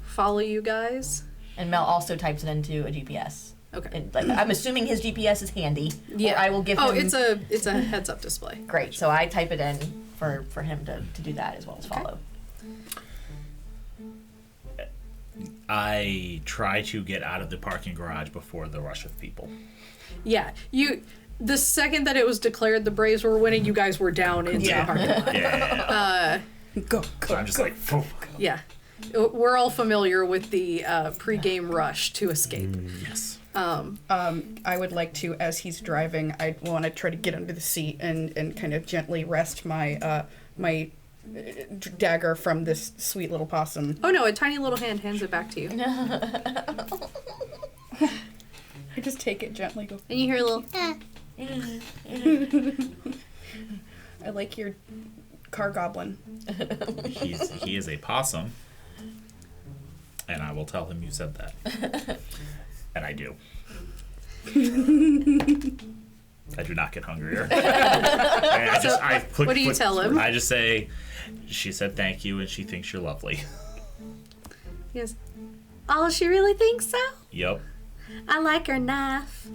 follow you guys. And Mel also types it into a GPS. Okay. And, I'm assuming his GPS is handy. Yeah. Or I will give him... Oh, it's a heads-up display. Great. So I type it in for him to do that as well as follow. I try to get out of the parking garage before the rush of people. Yeah. The second that it was declared the Braves were winning, you guys were down into the parking lot. Yeah. Go. So I'm just like, phew. Yeah. We're all familiar with the pre-game rush to escape. Yes. I would like to, as he's driving, I want to try to get under the seat and kind of gently rest my my dagger from this sweet little possum. Oh no, a tiny little hand hands it back to you. I just take it gently, go. And you hear a little, I like your car goblin. He is a possum, and I will tell him you said that. And I do. I do not get hungrier. What do you tell him? I just say, she said thank you, and she thinks you're lovely. He goes, oh, she really thinks so? Yep. I like her knife.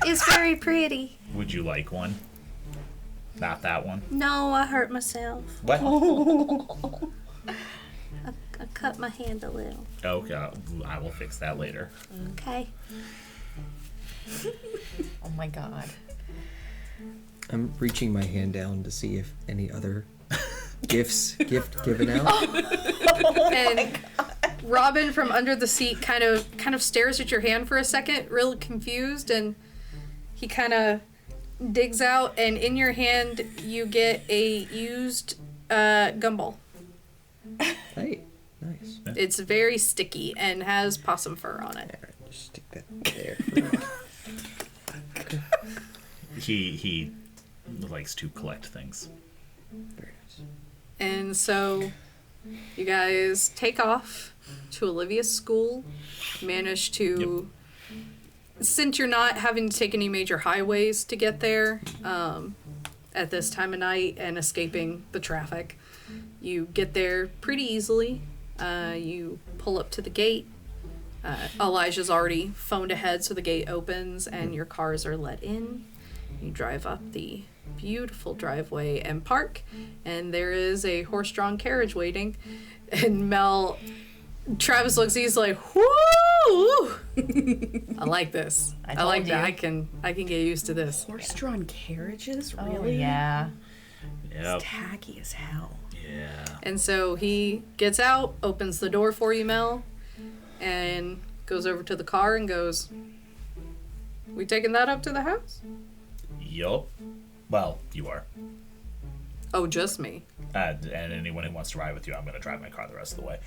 It's very pretty. Would you like one? Not that one. No, I hurt myself. What? I cut my hand a little. Okay, I will fix that later. Okay. Oh my God. I'm reaching my hand down to see if any other gift given out. And Robin from under the seat kind of stares at your hand for a second, real confused, and he kind of digs out, and in your hand you get a used gumball. Hey, nice. It's very sticky and has possum fur on it. Alright, just stick that there. He likes to collect things. Very nice. And so you guys take off to Olivia's school, manage to, since you're not having to take any major highways to get there at this time of night and escaping the traffic, you get there pretty easily. You pull up to the gate. Elijah's already phoned ahead, so the gate opens and your cars are let in. You drive up the beautiful driveway and park, and there is a horse-drawn carriage waiting. And Travis looks, he's like, whoo! I like this. I like that. I can get used to this. Horse-drawn carriages? Oh, Really? yeah. Yep. It's tacky as hell. Yeah. And so he gets out, opens the door for you, Mel, and goes over to the car and goes, we taking that up to the house? Yup. Well, you are. Oh, just me. And anyone who wants to ride with you, I'm going to drive my car the rest of the way.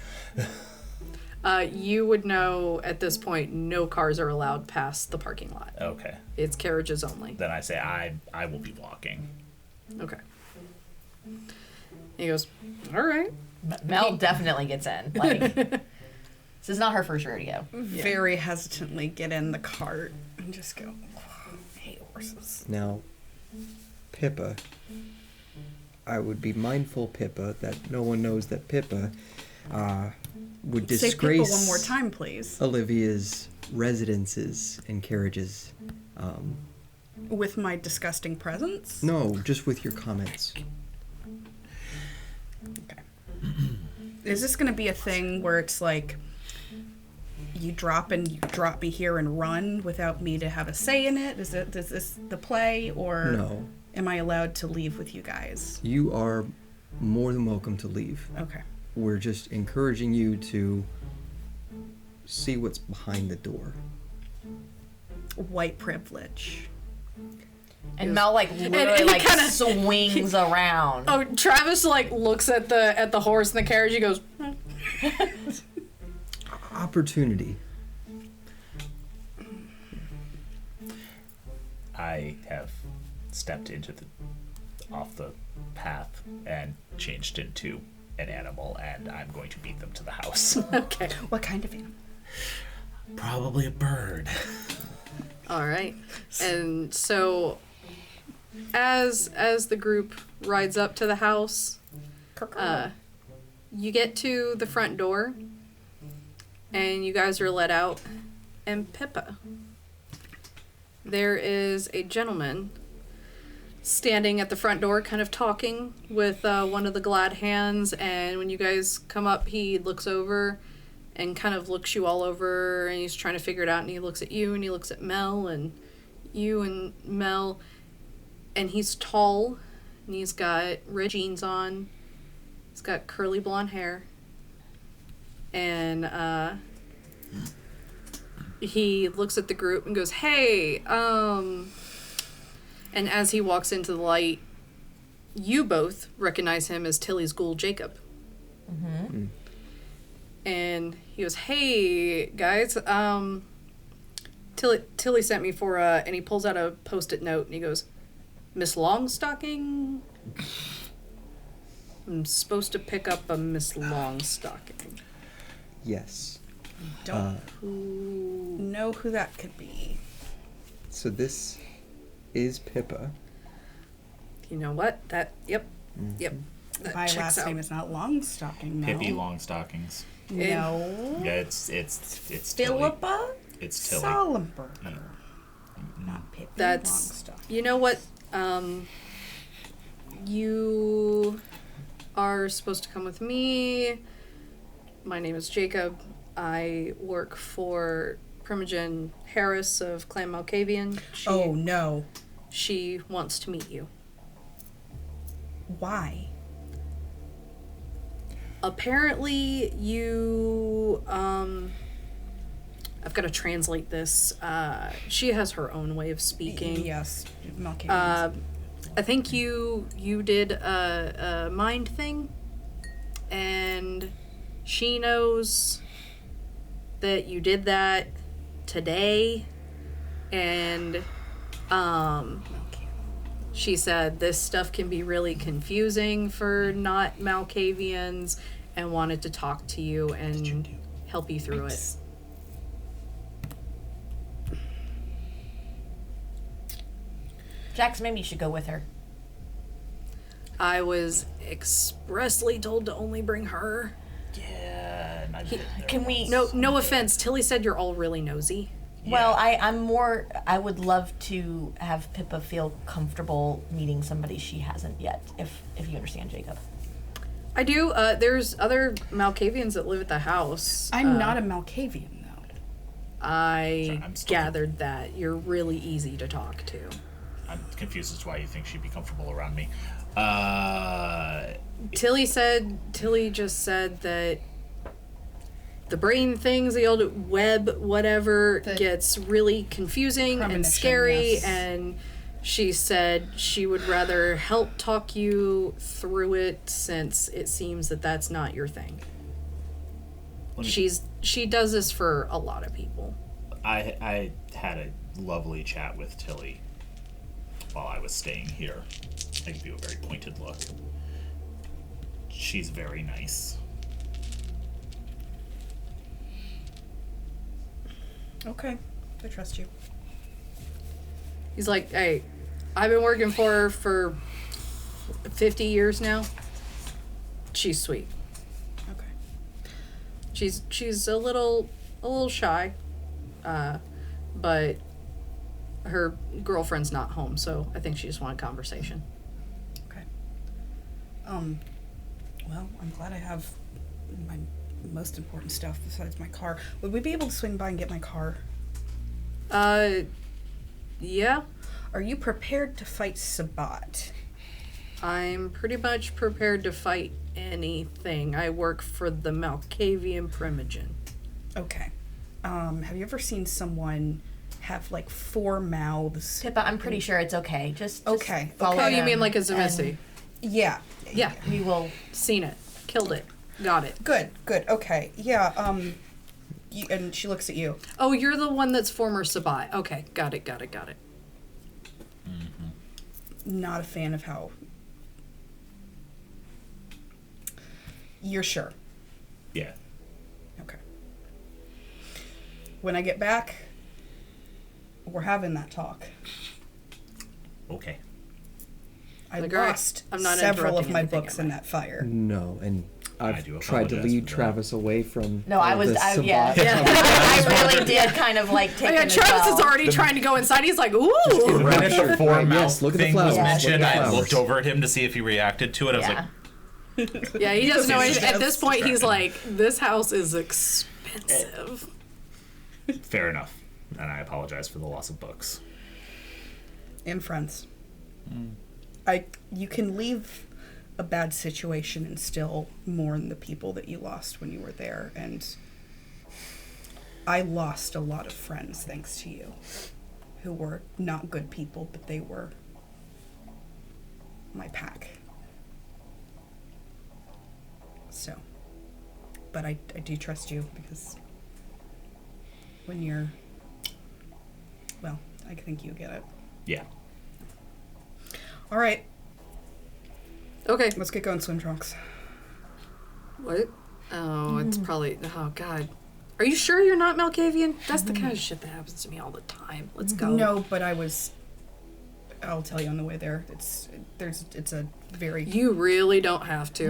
You would know at this point no cars are allowed past the parking lot. Okay. It's carriages only. Then I say I will be walking. Okay. He goes, all right. Mel definitely gets in. Like, this is not her first rodeo. Very hesitantly get in the cart and just go, I hate horses. Now, Pippa, I would be mindful, Pippa, that no one knows that Pippa would Say disgrace Pippa one more time, please. Olivia's residences and carriages. With my disgusting presence? No, just with your comments. Okay. Is this going to be a thing where it's like you drop me here and run without me to have a say in it? Is this the play, or No. am I allowed to leave with you guys? You are more than welcome to leave. Okay. We're just encouraging you to see what's behind the door. White privilege. And Mel literally swings around. Oh, Travis looks at the horse and the carriage. He goes, Opportunity. I have stepped off the path and changed into an animal, and I'm going to beat them to the house. Okay. What kind of animal? Probably a bird. All right. And so as the group rides up to the house, you get to the front door and you guys are let out, and Pippa, there is a gentleman standing at the front door kind of talking with one of the glad hands, and when you guys come up he looks over and kind of looks you all over, and he's trying to figure it out, and he looks at you and he looks at Mel and you and Mel, and he's tall and he's got red jeans on, he's got curly blonde hair, and he looks at the group and goes, "Hey, and as he walks into the light, you both recognize him as Tilly's ghoul, Jacob. Mm-hmm. And he goes, "Hey, guys, Tilly sent me for and he pulls out a Post-it note and he goes, Miss Longstocking? I'm supposed to pick up a Miss Longstocking." Yes. Don't know who that could be. So this is Pippa. You know what? Yep. That My checks last out. name is not Longstocking, no. Pippi Longstockings. No. Yeah, it's Tilly. Philippa It's Tilly. Solenberger. Yeah. Not Pippi That's, Longstocking. you know what? You are supposed to come with me. My name is Jacob. I work for Primogen Harris of Clan Malkavian. Oh, no. She wants to meet you. Why? Apparently, you, I've got to translate this. She has her own way of speaking. Yes. Malkavians. I think you did a mind thing, and she knows that you did that today, and she said this stuff can be really confusing for not Malkavians, and wanted to talk to you and help you through it. Jax, maybe you should go with her. I was expressly told to only bring her. Yeah, and Can we? No offense. Tilly said you're all really nosy. Well, I would love to have Pippa feel comfortable meeting somebody she hasn't yet, if you understand, Jacob. I do. There's other Malkavians that live at the house. I'm not a Malkavian, though. I I'm still- gathered that. You're really easy to talk to. I'm confused as to why you think she'd be comfortable around me. Tilly just said that the brain things, the old web, whatever, gets really confusing and Premonition, scary, yes. and she said she would rather help talk you through it, since it seems that that's not your thing. She does this for a lot of people. I had a lovely chat with Tilly while I was staying here. I give you a very pointed look. She's very nice. Okay. I trust you. He's like, "Hey, I've been working for her for 50 years now. She's sweet. Okay. She's a little shy, but her girlfriend's not home, so I think she just wanted conversation." Okay. Well, I'm glad I have my most important stuff besides my car. Would we be able to swing by and get my car? Yeah. Are you prepared to fight Sabat? I'm pretty much prepared to fight anything. I work for the Malkavian Primogen. Okay. Have you ever seen someone have like 4 mouths? Pippa, I'm pretty sure it's okay. Just Okay. follow Oh, you them mean like a and Zemisi? Yeah. Yeah. We will. Seen it. Killed it. Got it. Good. Okay. Yeah. And she looks at you. Oh, you're the one that's former Sabai. Okay. Got it. not a fan of how... You're sure? Yeah. Okay. When I get back, we're having that talk. Okay. I Like, all right, lost I'm not several of interrupting my anything, books am in I? that fire. No, and I I've do tried to apologize lead for that. Travis away from. No, I all was, this yeah. savant- I really did kind of like take Oh, yeah, him as Travis well. is already trying to go inside. He's like, ooh. Right at the four Right, mouth yes, look at the thing was flowers, mentioned, look at the I looked flowers. over at him to see if he reacted to it. I was Yeah. Yeah, he doesn't know He's anything. At this just point, he's distracted. like, this house is expensive. like, fair enough. And I apologize for the loss of books. And friends. You can leave a bad situation and still mourn the people that you lost when you were there. And I lost a lot of friends thanks to you, who were not good people, but they were my pack. So, but I do trust you, because when you're, well, I think you get it. Yeah. All right, Okay. let's get going, swim trunks. What? Oh, it's probably. Oh, God. Are you sure you're not Malkavian? That's the kind of shit that happens to me all the time. Let's go. No, but I'll tell you on the way there. It's a very... You really don't have to.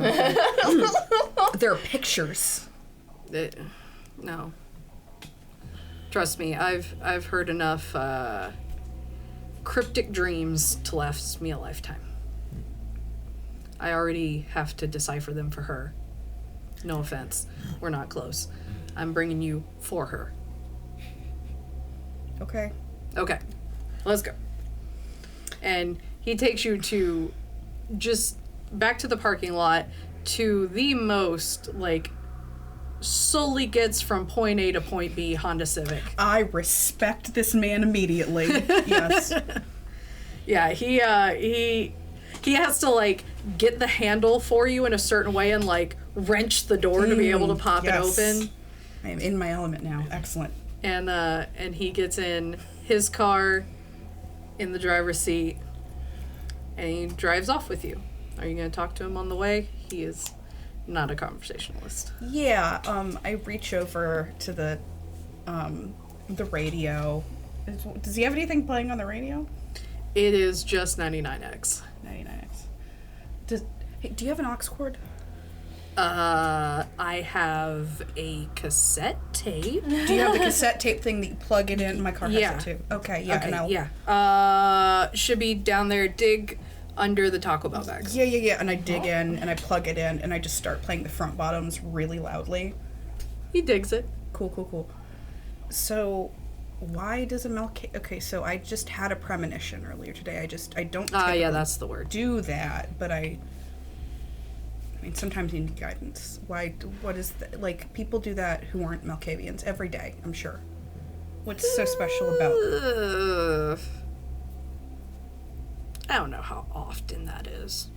There are pictures. No. Trust me, I've heard enough cryptic dreams to last me a lifetime. I already have to decipher them for her. No offense. We're not close. I'm bringing you for her. Okay. Okay. Let's go. And he takes you to just back to the parking lot to the most, like, solely gets from point A to point B Honda Civic. I respect this man immediately. Yes. Yeah, he has to, like, get the handle for you in a certain way and, like, wrench the door to be able to pop yes. it open. I am in my element now. Excellent. And he gets in his car in the driver's seat and he drives off with you. Are you going to talk to him on the way? He is not a conversationalist. Yeah, I reach over to the radio. Does he have anything playing on the radio? It is just 99X. 99X. Hey, do you have an aux cord? I have a cassette tape. Do you have the cassette tape thing that you plug it in? My car has Yeah. it too. Okay, yeah, and I'll... yeah. Should be down there. Dig under the Taco Bell bags. Yeah, and I dig in, and I plug it in, and I just start playing the front bottoms really loudly. He digs it. Cool. So, why does a okay, so I just had a premonition earlier today. I don't Yeah, typically that's the word. do that, but I mean, sometimes you need guidance. What is like, people do that who aren't Malkavians every day, I'm sure. What's so special about I don't know how often that is.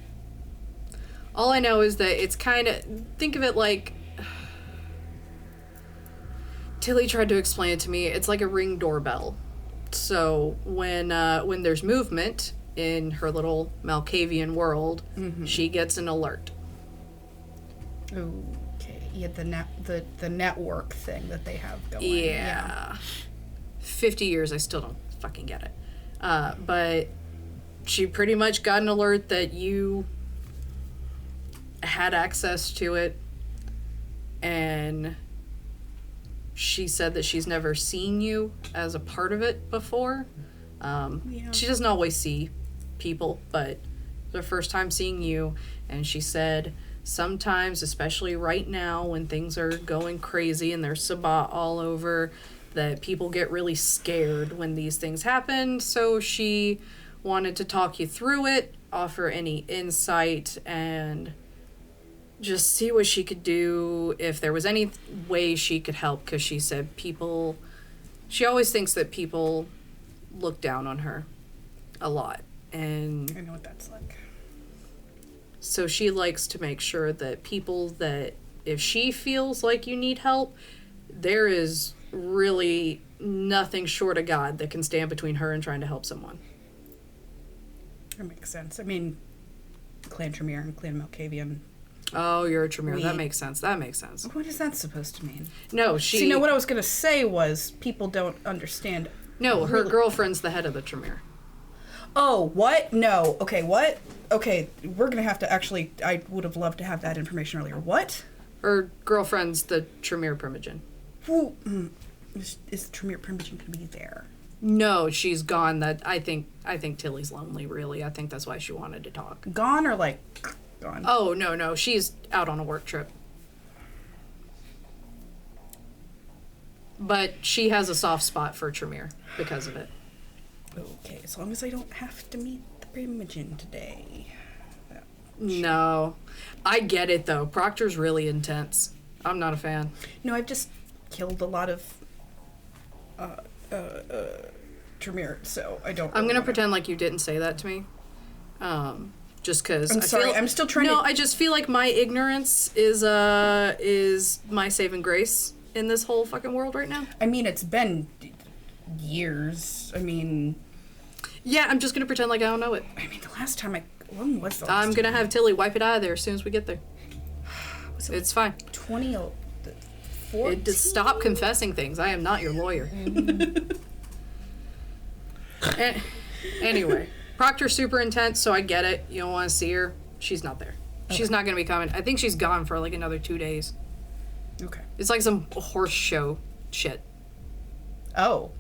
All I know is that it's kind of, think of it like, Tilly tried to explain it to me. It's like a Ring doorbell. So when there's movement in her little Malkavian world, she gets an alert. Okay, yeah, the network thing that they have going. Yeah. 50 years, I still don't fucking get it. But she pretty much got an alert that you had access to it, and she said that she's never seen you as a part of it before. She doesn't always see people, but the first time seeing you, and she said sometimes, especially right now when things are going crazy and there's Sabbat all over, that people get really scared when these things happen. So she wanted to talk you through it, offer any insight, and just see what she could do, if there was any way she could help, because she said she always thinks that people look down on her a lot. And I know what that's like. so she likes to make sure that people that, if she feels like you need help, there is really nothing short of God that can stand between her and trying to help someone. That makes sense. I mean, Clan Tremere and Clan Malkavian. Oh, you're a Tremere. That We- makes sense. That makes sense. What is that supposed to mean? No, she. See, no, what I was going to say was people don't understand. No, her Really? girlfriend's the head of the Tremere. Oh, what? No. Okay, what? Okay, we're going to have to actually... I would have loved to have that information earlier. What? Her girlfriend's the Tremere Primogen. Who... Is Tremere Primogen going to be there? No, she's gone. That I think Tilly's lonely. Really, I think that's why she wanted to talk. Gone or, like, gone? Oh no, she's out on a work trip. But she has a soft spot for Tremere because of it. Okay, as long as I don't have to meet the Primogen today. No, I get it though. Proctor's really intense. I'm not a fan. No, I've just killed a lot of Tremere, so I don't. I'm really gonna wanna- pretend like you didn't say that to me. Just because I'm sorry. I'm still trying No, to. I just feel like my ignorance is my saving grace in this whole fucking world right now. I mean, it's been years. I mean, Yeah, I'm just gonna pretend like I don't know it. the last time when was the last I'm gonna have Tilly wipe it out of there as soon as we get there. Was it It's fine. 2014? Just stop confessing things. I am not your lawyer. Anyway, Proctor's super intense, so I get it. You don't want to see her. She's not there. She's not going to be coming. I think she's gone for like another 2 days. Okay. It's like some horse show shit. Oh,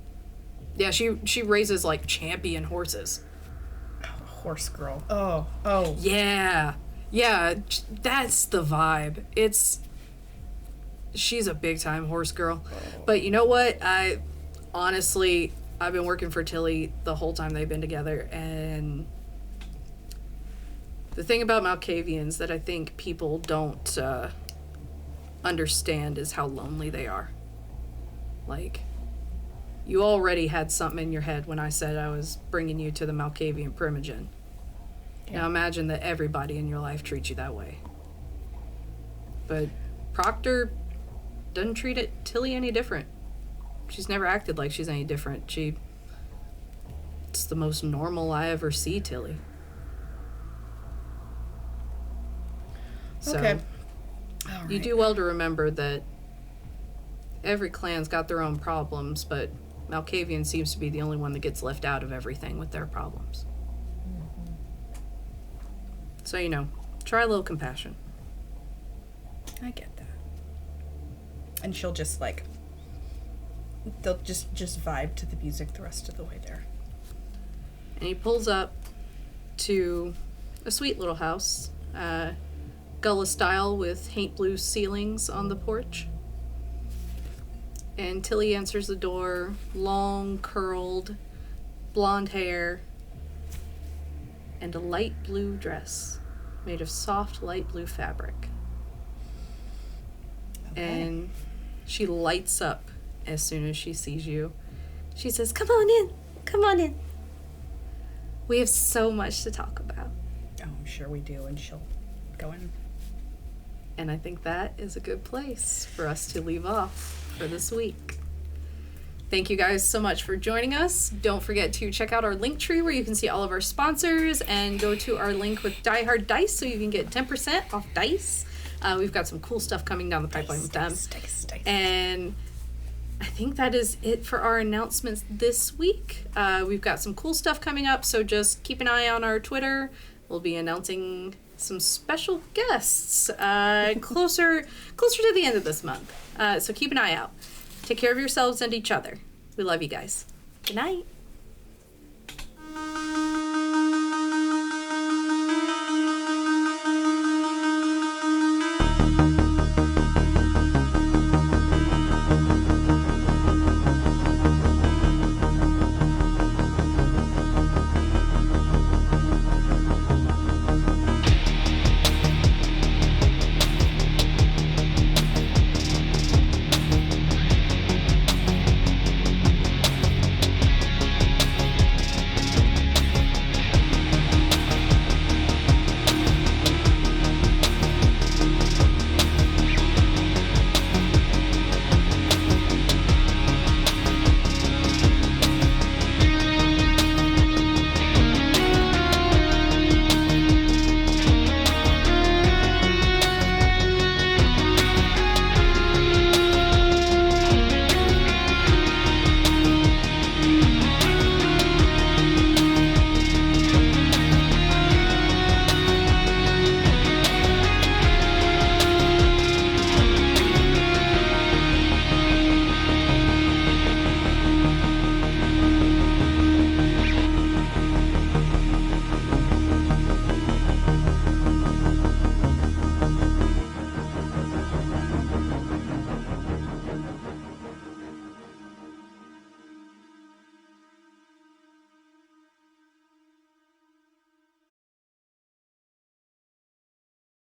Yeah, she raises like champion horses. horse girl. Oh. Yeah, that's the vibe. She's a big time horse girl. But you know what? I've been working for Tilly the whole time they've been together, and the thing about Malkavians that I think people don't understand is how lonely they are. Like, you already had something in your head when I said I was bringing you to the Malkavian Primogen. Now imagine that everybody in your life treats you that way. But Proctor doesn't treat Tilly any different. She's never acted like she's any different. It's the most normal I ever see Tilly. So, Okay. you do well to remember that every clan's got their own problems, but Malkavian seems to be the only one that gets left out of everything with their problems. So, try a little compassion. I get that. And she'll just like. They'll just vibe to the music the rest of the way there. And he pulls up to a sweet little house, Gullah style with haint blue ceilings on the porch. And Tilly answers the door, long, curled, blonde hair, and a light blue dress made of soft, light blue fabric. And she lights up as soon as she sees you. She says, "Come on in, come on in. We have so much to talk about." Oh, I'm sure we do, and she'll go in. And I think that is a good place for us to leave off for this week. Thank you guys so much for joining us. Don't forget to check out our link tree where you can see all of our sponsors, and go to our link with Die Hard Dice so you can get 10% off dice. We've got some cool stuff coming down the pipeline with them. Dice. And I think that is it for our announcements this week. We've got some cool stuff coming up, so just keep an eye on our Twitter. We'll be announcing some special guests closer to the end of this month. So keep an eye out. Take care of yourselves and each other. We love you guys. Good night.